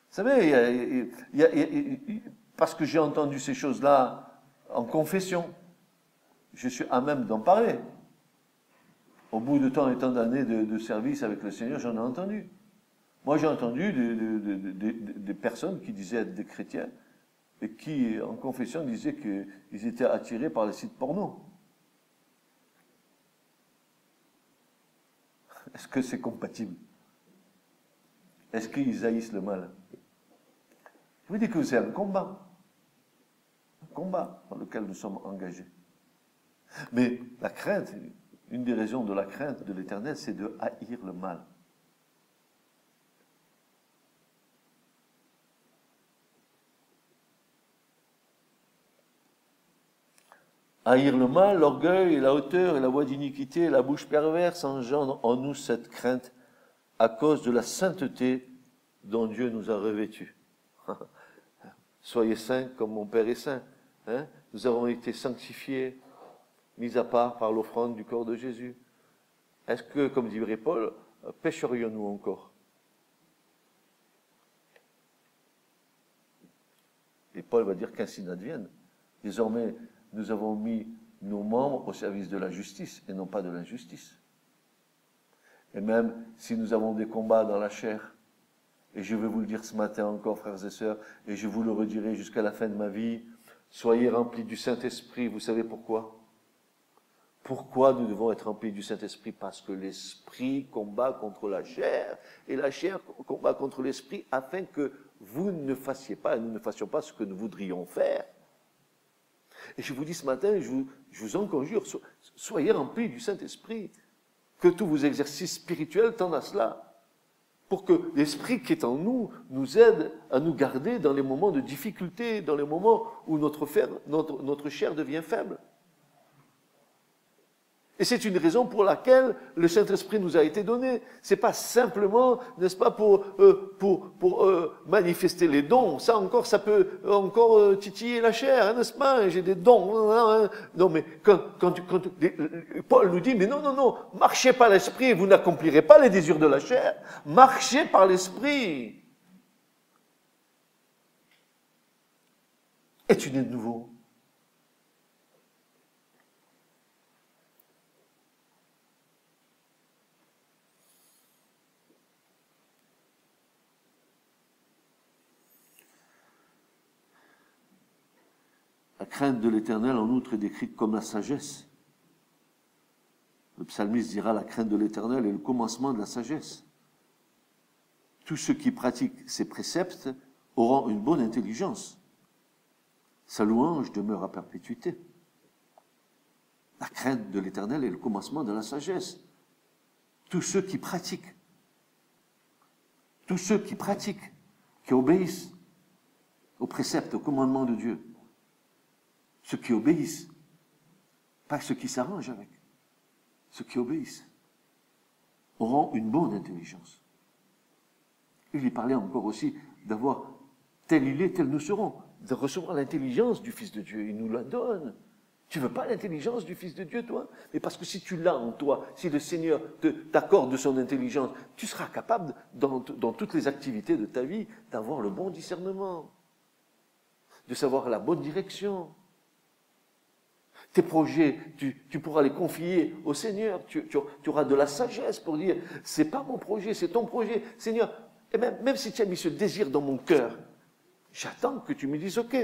Vous savez, parce que j'ai entendu ces choses-là en confession, je suis à même d'en parler. Au bout de tant et tant d'années de service avec le Seigneur, j'en ai entendu. Moi, j'ai entendu des personnes qui disaient être des chrétiens et qui, en confession, disaient qu'ils étaient attirés par les sites porno. Est-ce que c'est compatible? Est-ce qu'ils haïssent le mal? Je vous dis que c'est un combat dans lequel nous sommes engagés. Mais la crainte, une des raisons de la crainte de l'Éternel, c'est de haïr le mal. Haïr le mal, l'orgueil et la hauteur et la voie d'iniquité et la bouche perverse engendrent en nous cette crainte à cause de la sainteté dont Dieu nous a revêtus. Soyez saints comme mon Père est saint. Hein? Nous avons été sanctifiés, mis à part par l'offrande du corps de Jésus. Est-ce que, comme dirait Paul, pécherions-nous encore? Et Paul va dire qu'ainsi n'advienne. Désormais, nous avons mis nos membres au service de la justice et non pas de l'injustice. Et même si nous avons des combats dans la chair, et je vais vous le dire ce matin encore, frères et sœurs, et je vous le redirai jusqu'à la fin de ma vie, soyez remplis du Saint-Esprit. Vous savez pourquoi? Pourquoi nous devons être remplis du Saint-Esprit? Parce que l'Esprit combat contre la chair, et la chair combat contre l'Esprit, afin que vous ne fassiez pas, et nous ne fassions pas ce que nous voudrions faire. Et je vous dis ce matin, je vous en conjure, soyez remplis du Saint-Esprit. que tous vos exercices spirituels tendent à cela, pour que l'Esprit qui est en nous nous aide à nous garder dans les moments de difficulté, dans les moments où notre chair devient faible. Et c'est une raison pour laquelle le Saint-Esprit nous a été donné. C'est pas simplement, n'est-ce pas, pour manifester les dons. Ça encore, ça peut encore titiller la chair, hein, n'est-ce pas? J'ai des dons. Non, mais Paul nous dit, mais non, marchez par l'Esprit, vous n'accomplirez pas les désirs de la chair. Marchez par l'Esprit. Et tu nais de nouveau. La crainte de l'Éternel, en outre, est décrite comme la sagesse. Le psalmiste dira, la crainte de l'Éternel est le commencement de la sagesse. Tous ceux qui pratiquent ces préceptes auront une bonne intelligence. Sa louange demeure à perpétuité. La crainte de l'Éternel est le commencement de la sagesse. Tous ceux qui pratiquent, qui obéissent aux préceptes, aux commandements de Dieu, ceux qui obéissent, pas ceux qui s'arrangent avec, ceux qui obéissent, auront une bonne intelligence. Il y parlait encore aussi d'avoir tel il est, tel nous serons, de recevoir l'intelligence du Fils de Dieu. Il nous la donne. Tu veux pas l'intelligence du Fils de Dieu, toi? Mais parce que si tu l'as en toi, si le Seigneur t'accorde de son intelligence, tu seras capable, dans toutes les activités de ta vie, d'avoir le bon discernement, de savoir la bonne direction. Tes projets, tu pourras les confier au Seigneur. Tu auras de la sagesse pour dire, c'est pas mon projet, c'est ton projet. Seigneur, et même si tu as mis ce désir dans mon cœur, j'attends que tu me dises OK.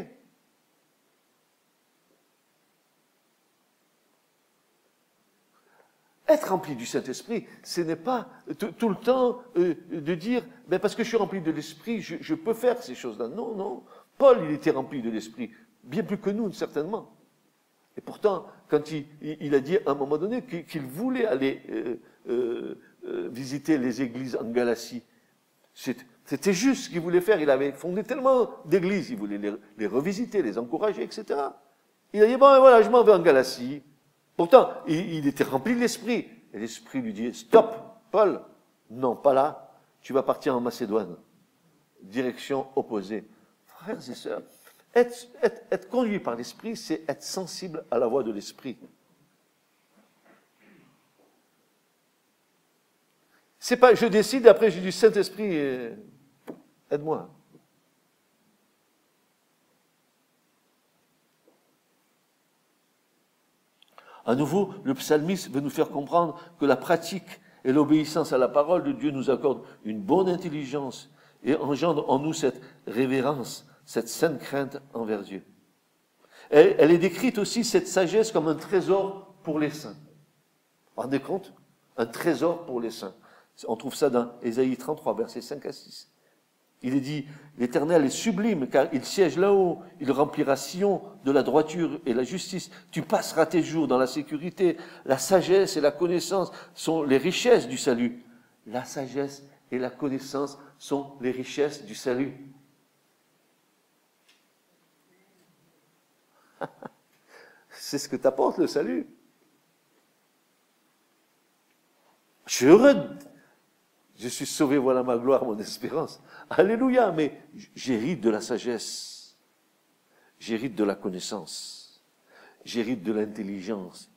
Être rempli du Saint-Esprit, ce n'est pas tout le temps de dire, ben parce que je suis rempli de l'Esprit, je peux faire ces choses-là. Non. Paul, il était rempli de l'Esprit, bien plus que nous, certainement. Et pourtant, quand il a dit à un moment donné qu'il voulait aller visiter les églises en Galatie, c'était juste ce qu'il voulait faire. Il avait fondé tellement d'églises, il voulait les revisiter, les encourager, etc. Il a dit, bon, voilà, je m'en vais en Galatie. Pourtant, il était rempli de l'Esprit. Et l'Esprit lui dit, stop, Paul, non, pas là, tu vas partir en Macédoine. Direction opposée. Frères et sœurs, être conduit par l'Esprit, c'est être sensible à la voix de l'Esprit. C'est pas, je décide, après j'ai du Saint-Esprit, aide-moi. À nouveau, le psalmiste veut nous faire comprendre que la pratique et l'obéissance à la parole de Dieu nous accordent une bonne intelligence et engendrent en nous cette révérence, cette sainte crainte envers Dieu. Elle est décrite aussi, cette sagesse, comme un trésor pour les saints. Vous vous rendez compte? Un trésor pour les saints. On trouve ça dans Ésaïe 33, versets 5 à 6. Il est dit, l'Éternel est sublime, car il siège là-haut, il remplira Sion de la droiture et la justice. Tu passeras tes jours dans la sécurité. La sagesse et la connaissance sont les richesses du salut. La sagesse et la connaissance sont les richesses du salut. C'est ce que t'apporte le salut. Je suis heureux. Je suis sauvé, voilà ma gloire, mon espérance. Alléluia, mais j'hérite de la sagesse. J'hérite de la connaissance. J'hérite de l'intelligence.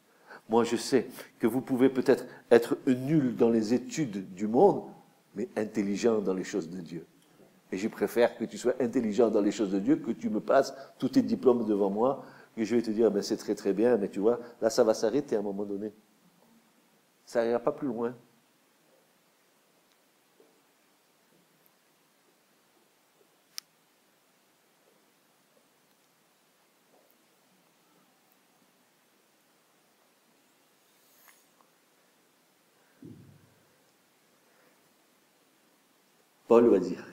Moi, je sais que vous pouvez peut-être être nul dans les études du monde, mais intelligent dans les choses de Dieu. Et je préfère que tu sois intelligent dans les choses de Dieu, que tu me passes tous tes diplômes devant moi, que je vais te dire, ben c'est très très bien, mais tu vois, là ça va s'arrêter à un moment donné. Ça n'ira pas plus loin. Paul va dire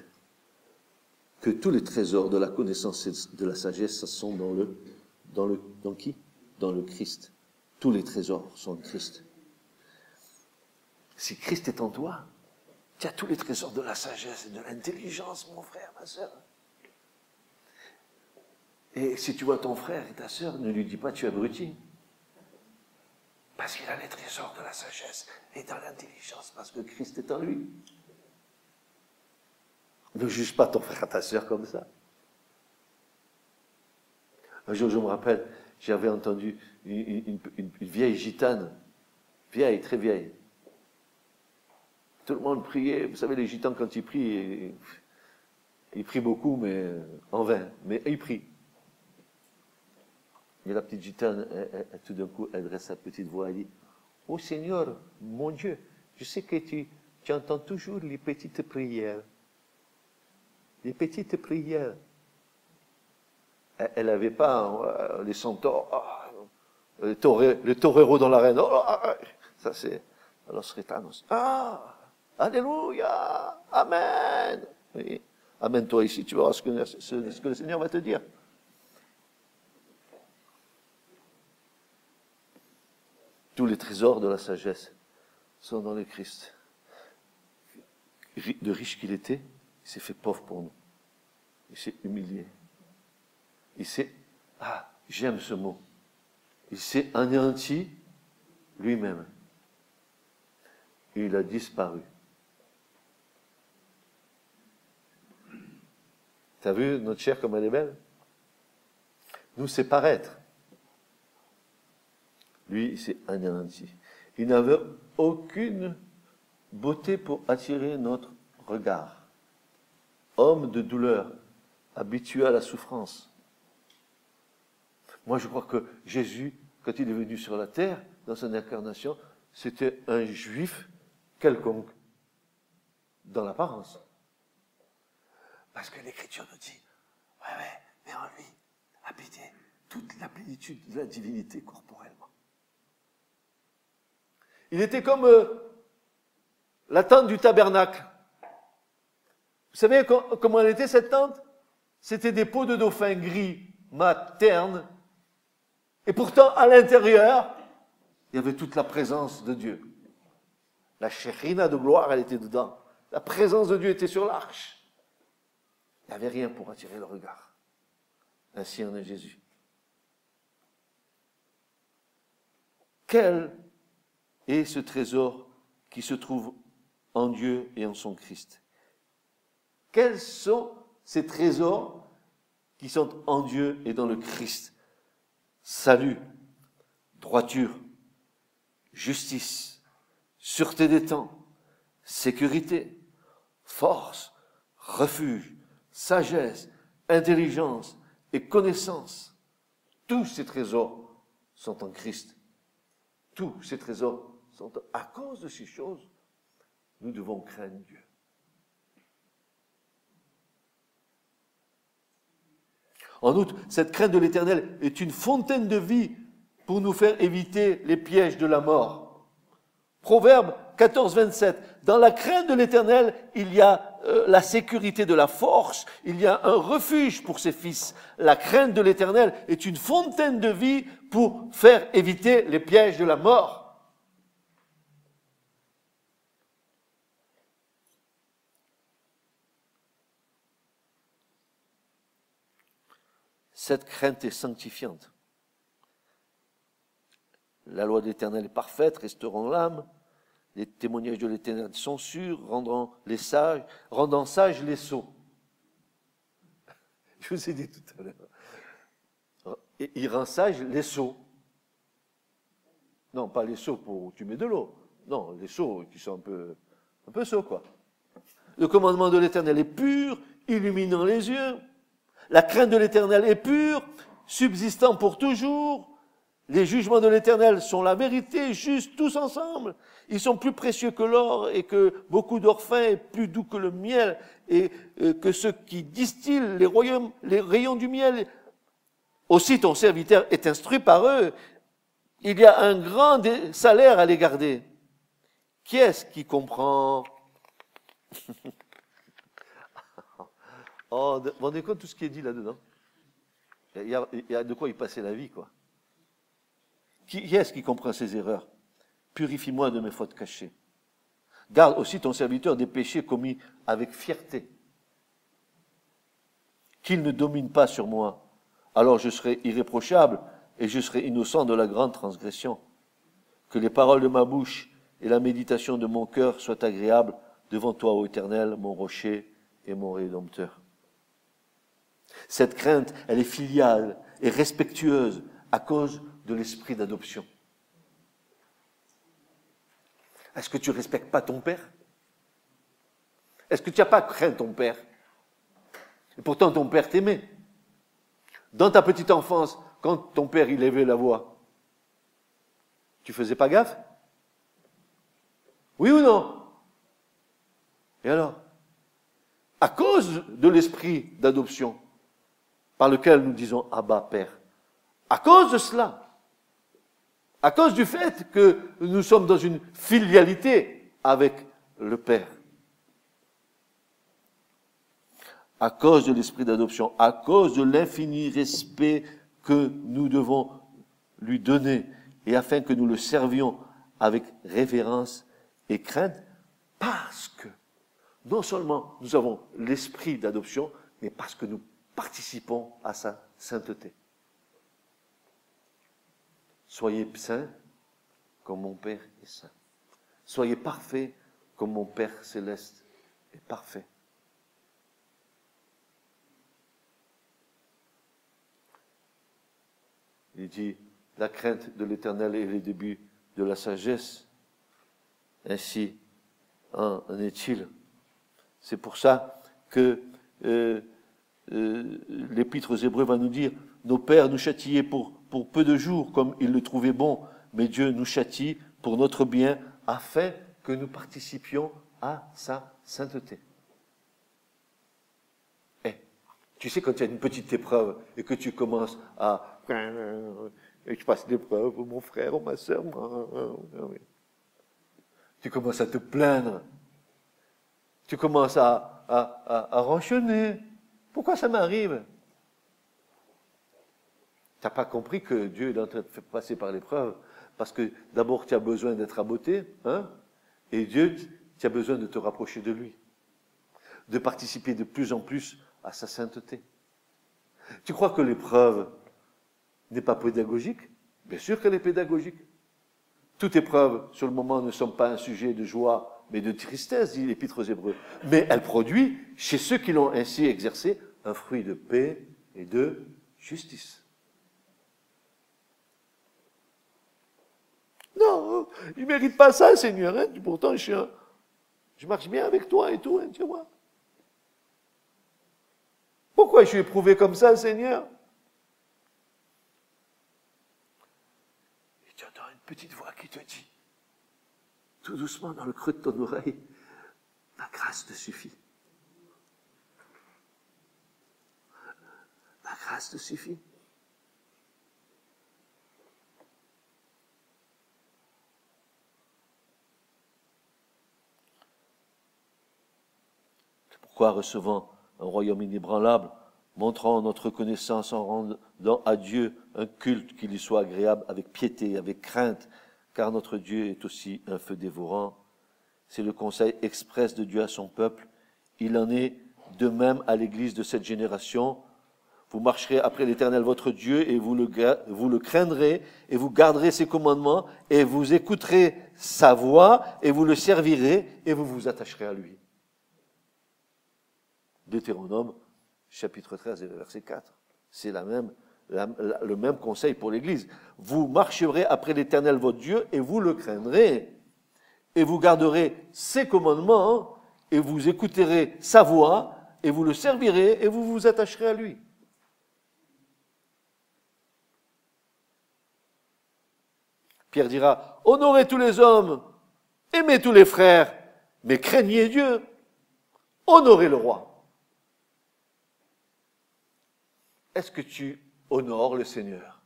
que tous les trésors de la connaissance et de la sagesse sont dans qui? Dans le Christ. Tous les trésors sont en Christ. Si Christ est en toi, tu as tous les trésors de la sagesse et de l'intelligence, mon frère, ma soeur. Et si tu vois ton frère et ta soeur, ne lui dis pas tu es abruti. Parce qu'il a les trésors de la sagesse et de l'intelligence, parce que Christ est en lui. Ne juge pas ton frère et ta soeur comme ça. Un jour, je me rappelle, j'avais entendu une vieille gitane, vieille, très vieille. Tout le monde priait. Vous savez, les gitans, quand ils prient, ils prient beaucoup, mais en vain. Mais ils prient. Et la petite gitane, tout d'un coup, elle dresse sa petite voix, elle dit, « Oh Seigneur, mon Dieu, je sais que tu entends toujours les petites prières. Les petites prières. » Elle n'avait pas les centaures, le torero dans l'arène. Ça c'est los gitanos. Alléluia, Amen. Oui. Amen toi ici, tu verras ce que le Seigneur va te dire. Tous les trésors de la sagesse sont dans le Christ. De riche qu'il était, il s'est fait pauvre pour nous. Il s'est humilié. Il s'est, j'aime ce mot, il s'est anéanti lui-même. Et il a disparu. T'as vu notre chair comme elle est belle? Nous, c'est paraître. Lui, il s'est anéanti. Il n'avait aucune beauté pour attirer notre regard. Homme de douleur, habitué à la souffrance. Moi, je crois que Jésus, quand il est venu sur la terre, dans son incarnation, c'était un juif quelconque, dans l'apparence. Parce que l'Écriture nous dit, mais en lui habitait toute la plénitude de la divinité corporellement. Il était comme la tente du tabernacle. Vous savez comment elle était, cette tente? C'était des peaux de dauphin gris, mat, ternes. Et pourtant, à l'intérieur, il y avait toute la présence de Dieu. La chérina de gloire, elle était dedans. La présence de Dieu était sur l'arche. Il n'y avait rien pour attirer le regard. Ainsi en est Jésus. Quel est ce trésor qui se trouve en Dieu et en son Christ? Quels sont ces trésors qui sont en Dieu et dans le Christ? Salut, droiture, justice, sûreté des temps, sécurité, force, refuge, sagesse, intelligence et connaissance. Tous ces trésors sont en Christ. Tous ces trésors sont à cause de ces choses. Nous devons craindre Dieu. En outre, cette crainte de l'Éternel est une fontaine de vie pour nous faire éviter les pièges de la mort. Proverbe 14, 27. Dans la crainte de l'Éternel, il y a la sécurité de la force, il y a un refuge pour ses fils. La crainte de l'Éternel est une fontaine de vie pour faire éviter les pièges de la mort. Cette crainte est sanctifiante. La loi de l'Éternel est parfaite, restaurant l'âme. Les témoignages de l'Éternel sont sûrs, rendant sages les sots. Je vous ai dit tout à l'heure. Il rend sages les sots. Non, pas les seaux où tu mets de l'eau. Non, les seaux qui sont un peu sots, quoi. Le commandement de l'Éternel est pur, illuminant les yeux. La crainte de l'Éternel est pure, subsistant pour toujours. Les jugements de l'Éternel sont la vérité, justes tous ensemble. Ils sont plus précieux que l'or et que beaucoup d'or fin et plus doux que le miel et que ceux qui distillent les rayons du miel. Aussi ton serviteur est instruit par eux. Il y a un grand salaire à les garder. Qui est-ce qui comprend? Oh, vous vous rendez compte de tout ce qui est dit là-dedans? Il y a de quoi y passer la vie, quoi. Qui est-ce qui comprend ces erreurs? Purifie-moi de mes fautes cachées. Garde aussi ton serviteur des péchés commis avec fierté. Qu'il ne domine pas sur moi. Alors je serai irréprochable et je serai innocent de la grande transgression. Que les paroles de ma bouche et la méditation de mon cœur soient agréables devant toi, ô Éternel, mon rocher et mon rédempteur. Cette crainte, elle est filiale et respectueuse à cause de l'esprit d'adoption. Est-ce que tu ne respectes pas ton père? Est-ce que tu n'as pas craint ton père? Et pourtant ton père t'aimait. Dans ta petite enfance, quand ton père il élevait la voix, tu faisais pas gaffe? Oui ou non? Et alors? À cause de l'esprit d'adoption par lequel nous disons Abba, Père, à cause de cela, à cause du fait que nous sommes dans une filialité avec le Père, à cause de l'esprit d'adoption, à cause de l'infini respect que nous devons lui donner, et afin que nous le servions avec révérence et crainte, parce que non seulement nous avons l'esprit d'adoption, mais parce que nous participons à sa sainteté. Soyez saints comme mon Père est saint. Soyez parfaits comme mon Père céleste est parfait. Il dit, la crainte de l'Éternel est le début de la sagesse. Ainsi en est-il. C'est pour ça que l'Épître aux Hébreux va nous dire, nos pères nous châtiaient pour peu de jours, comme ils le trouvaient bon, mais Dieu nous châtie pour notre bien, afin que nous participions à sa sainteté. Tu sais, quand il y a une petite épreuve et que tu commences à... Et je passe l'épreuve, mon frère ou ma soeur. Tu commences à te plaindre. Tu commences à ronchonner. Pourquoi ça m'arrive? Tu n'as pas compris que Dieu est en train de te faire passer par l'épreuve. Parce que d'abord, tu as besoin d'être raboté. Et Dieu, tu as besoin de te rapprocher de lui. De participer de plus en plus à sa sainteté. Tu crois que l'épreuve n'est pas pédagogique? Bien sûr qu'elle est pédagogique. Toute épreuve, sur le moment, ne sont pas un sujet de joie, mais de tristesse, dit l'Épître aux Hébreux. Mais elle produit, chez ceux qui l'ont ainsi exercé, un fruit de paix et de justice. Non, il ne mérite pas ça, Seigneur. Pourtant, je marche bien avec toi et tout, tu vois. Pourquoi je suis éprouvé comme ça, Seigneur? Et tu entends une petite voix qui te dit, tout doucement dans le creux de ton oreille, la grâce te suffit. La grâce te suffit. C'est pourquoi, recevant un royaume inébranlable, montrant notre connaissance en rendant à Dieu un culte qui lui soit agréable avec piété, avec crainte, car notre Dieu est aussi un feu dévorant. C'est le conseil express de Dieu à son peuple. Il en est de même à l'Église de cette génération. Vous marcherez après l'Éternel votre Dieu et vous le craindrez et vous garderez ses commandements et vous écouterez sa voix et vous le servirez et vous vous attacherez à lui. Deutéronome, chapitre 13, verset 4. C'est le même conseil pour l'Église. Vous marcherez après l'Éternel votre Dieu et vous le craindrez. Et vous garderez ses commandements et vous écouterez sa voix et vous le servirez et vous vous attacherez à lui. Pierre dira, honorez tous les hommes, aimez tous les frères, mais craignez Dieu, honorez le roi. Est-ce que tu honores le Seigneur?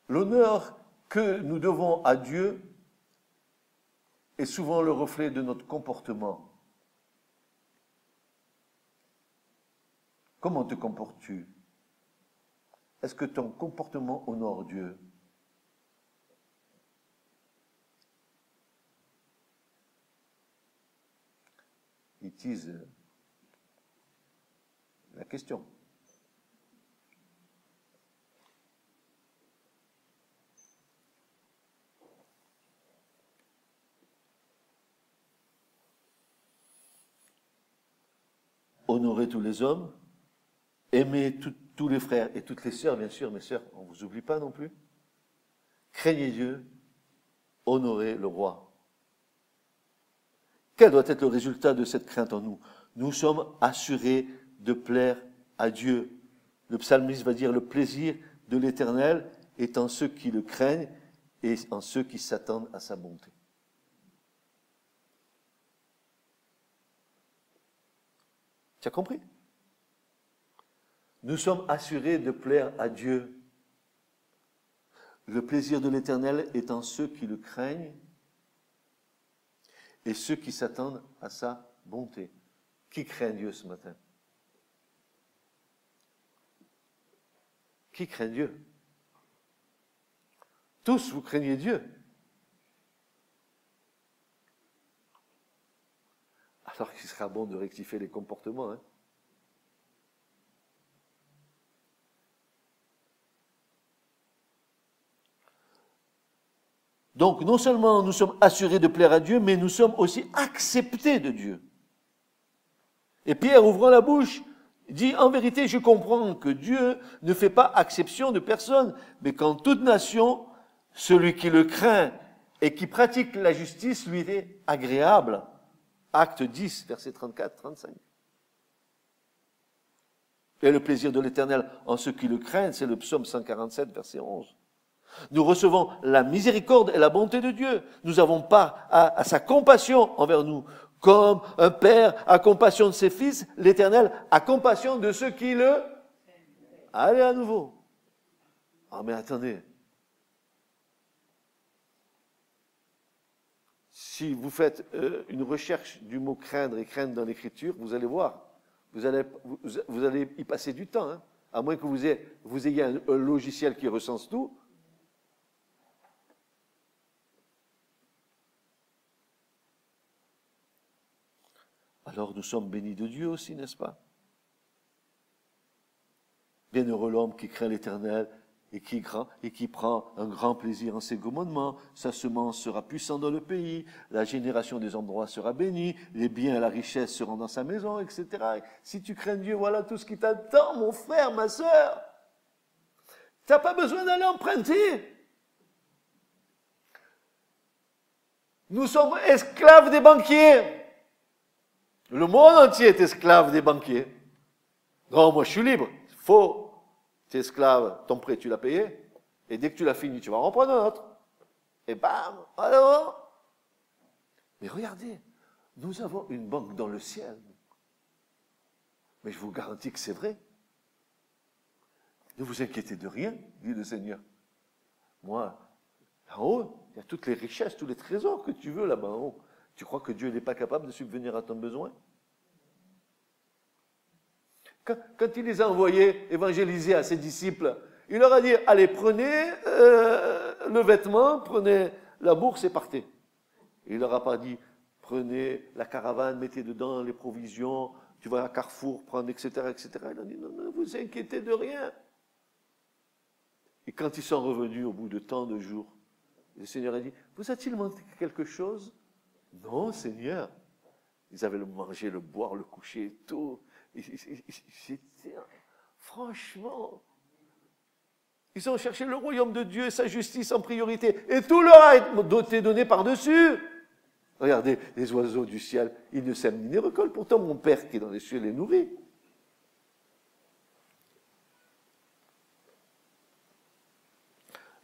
L'honneur que nous devons à Dieu est souvent le reflet de notre comportement. Comment te comportes-tu? Est-ce que ton comportement honore Dieu? it is la question. Honorez tous les hommes, aimez tous les frères et toutes les sœurs, bien sûr, mes sœurs, on ne vous oublie pas non plus. Craignez Dieu, honorez le roi. Quel doit être le résultat de cette crainte en nous? Nous sommes assurés de plaire à Dieu. Le psalmiste va dire: le plaisir de l'Éternel est en ceux qui le craignent et en ceux qui s'attendent à sa bonté. Tu as compris? Nous sommes assurés de plaire à Dieu. Le plaisir de l'Éternel est en ceux qui le craignent et ceux qui s'attendent à sa bonté. Qui craint Dieu ce matin? Qui craint Dieu? Tous, vous craignez Dieu. Alors qu'il sera bon de rectifier les comportements. Hein. Donc, non seulement nous sommes assurés de plaire à Dieu, mais nous sommes aussi acceptés de Dieu. Et Pierre, ouvrant la bouche, dit: en vérité, je comprends que Dieu ne fait pas exception de personne, mais qu'en toute nation, celui qui le craint et qui pratique la justice lui est agréable. Acte 10, versets 34-35. Et le plaisir de l'Éternel en ceux qui le craignent, c'est le psaume 147, verset 11. Nous recevons la miséricorde et la bonté de Dieu. Nous avons part à sa compassion envers nous. Comme un père a compassion de ses fils, l'Éternel a compassion de ceux qui le... Allez à nouveau. Ah mais attendez. Si vous faites une recherche du mot craindre et craindre dans l'Écriture, vous allez voir. Vous allez y passer du temps. Hein, à moins que vous ayez un logiciel qui recense tout. Alors nous sommes bénis de Dieu aussi, n'est-ce pas? Bienheureux l'homme qui craint l'Éternel et qui prend un grand plaisir en ses commandements. Sa semence sera puissante dans le pays, la génération des endroits sera bénie, les biens et la richesse seront dans sa maison, etc. Si tu crains Dieu, voilà tout ce qui t'attend, mon frère, ma sœur. Tu n'as pas besoin d'aller emprunter. Nous sommes esclaves des banquiers. Le monde entier est esclave des banquiers. Non, moi je suis libre. Faux. Tu es esclave, ton prêt tu l'as payé, et dès que tu l'as fini, tu vas en reprendre un autre. Et bam, alors. Mais regardez, nous avons une banque dans le ciel. Mais je vous garantis que c'est vrai. Ne vous inquiétez de rien, dit le Seigneur. Moi, là-haut, il y a toutes les richesses, tous les trésors que tu veux là-bas en haut. Tu crois que Dieu n'est pas capable de subvenir à ton besoin? Quand il les a envoyés évangéliser à ses disciples, il leur a dit: allez, prenez le vêtement, prenez la bourse et partez. Il ne leur a pas dit: prenez la caravane, mettez dedans les provisions, tu vas à Carrefour prendre, etc., etc. Il a dit: non, ne vous inquiétez de rien. Et quand ils sont revenus au bout de tant de jours, le Seigneur a dit: vous a-t-il manqué quelque chose? Non, Seigneur. Ils avaient le manger, le boire, le coucher, tout. Franchement, ils ont cherché le royaume de Dieu et sa justice en priorité. Et tout leur a été donné par-dessus. Regardez, les oiseaux du ciel, ils ne sèment ni ne récoltent. Pourtant, mon Père qui est dans les cieux les nourrit.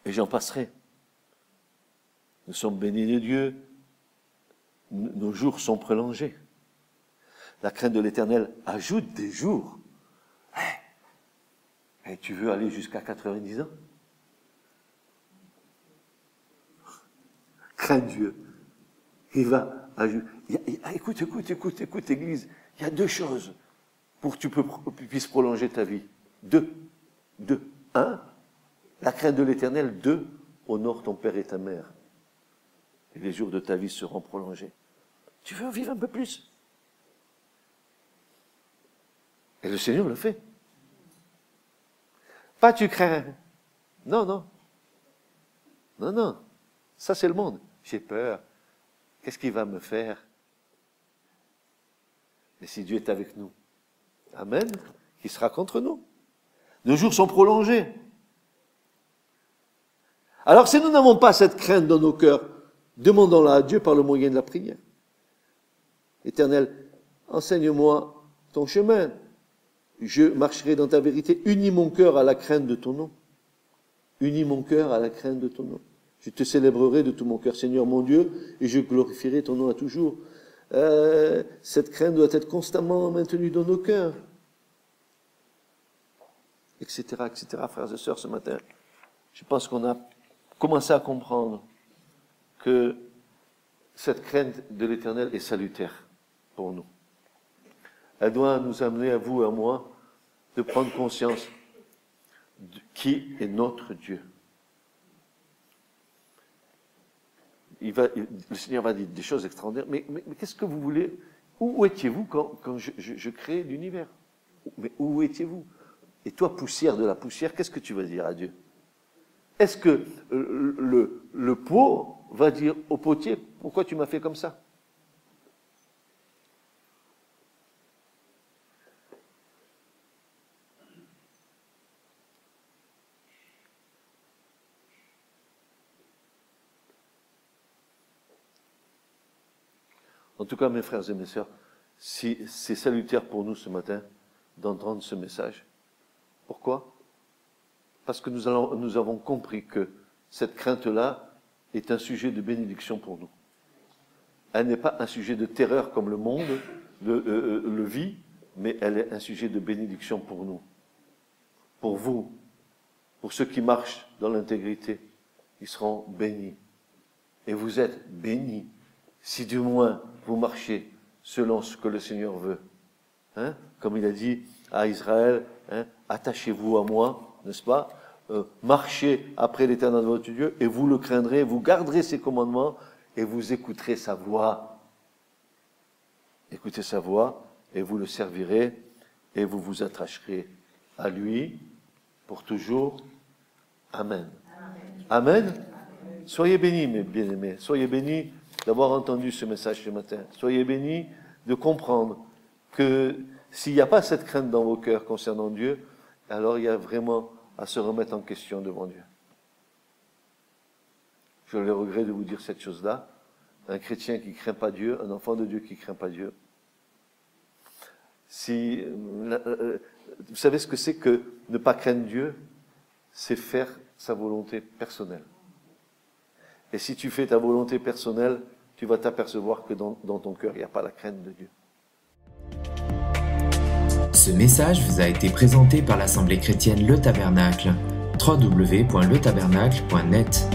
Et j'en passerai. Nous sommes bénis de Dieu. Nos jours sont prolongés. La crainte de l'Éternel ajoute des jours. Et tu veux aller jusqu'à 90 ans? Crains Dieu. Il va ajouter. Écoute, Église. Il y a deux choses pour que tu puisses prolonger ta vie. Deux. Un, la crainte de l'Éternel. Deux, honore ton père et ta mère. Et les jours de ta vie seront prolongés. Tu veux vivre un peu plus? Et le Seigneur le fait. Pas tu crains. Non, non. Non, non. Ça, c'est le monde. J'ai peur. Qu'est-ce qu'il va me faire? Mais si Dieu est avec nous, amen, qui sera contre nous? Nos jours sont prolongés. Alors, si nous n'avons pas cette crainte dans nos cœurs, demandons-la à Dieu par le moyen de la prière. Éternel, enseigne-moi ton chemin. Je marcherai dans ta vérité. Unis mon cœur à la crainte de ton nom. Unis mon cœur à la crainte de ton nom. Je te célébrerai de tout mon cœur, Seigneur mon Dieu, et je glorifierai ton nom à toujours. Cette crainte doit être constamment maintenue dans nos cœurs. Etc., etc., frères et sœurs, ce matin. Je pense qu'on a commencé à comprendre que cette crainte de l'Éternel est salutaire pour nous. Elle doit nous amener, à vous et à moi, de prendre conscience de qui est notre Dieu. Le Seigneur va dire des choses extraordinaires. Mais qu'est-ce que vous voulez? Où étiez-vous quand je créais l'univers? Mais où étiez-vous? Et toi, poussière de la poussière, qu'est-ce que tu vas dire à Dieu? Est-ce que le pot va dire au potier, pourquoi tu m'as fait comme ça? En tout cas, mes frères et mes sœurs, si c'est salutaire pour nous ce matin d'entendre ce message. Pourquoi? Parce que nous avons compris que cette crainte-là est un sujet de bénédiction pour nous. Elle n'est pas un sujet de terreur comme le monde le vit, mais elle est un sujet de bénédiction pour nous. Pour vous, pour ceux qui marchent dans l'intégrité, ils seront bénis. Et vous êtes bénis, si du moins vous marchez selon ce que le Seigneur veut. Hein? Comme il a dit à Israël, hein, attachez-vous à moi, n'est-ce pas? Marchez après l'Éternel votre Dieu, et vous le craindrez, vous garderez ses commandements, et vous écouterez sa voix. Écoutez sa voix, et vous le servirez, et vous vous attacherez à lui pour toujours. Amen. Amen. Amen. Soyez bénis, mes bien-aimés. Soyez bénis d'avoir entendu ce message ce matin. Soyez bénis de comprendre que s'il n'y a pas cette crainte dans vos cœurs concernant Dieu, alors il y a vraiment à se remettre en question devant Dieu. Je le regrette de vous dire cette chose-là. Un chrétien qui ne craint pas Dieu, un enfant de Dieu qui ne craint pas Dieu. Vous savez ce que c'est que ne pas craindre Dieu? C'est faire sa volonté personnelle. Et si tu fais ta volonté personnelle, tu vas t'apercevoir que dans ton cœur, il n'y a pas la crainte de Dieu. Ce message vous a été présenté par l'Assemblée chrétienne Le Tabernacle, www.letabernacle.net.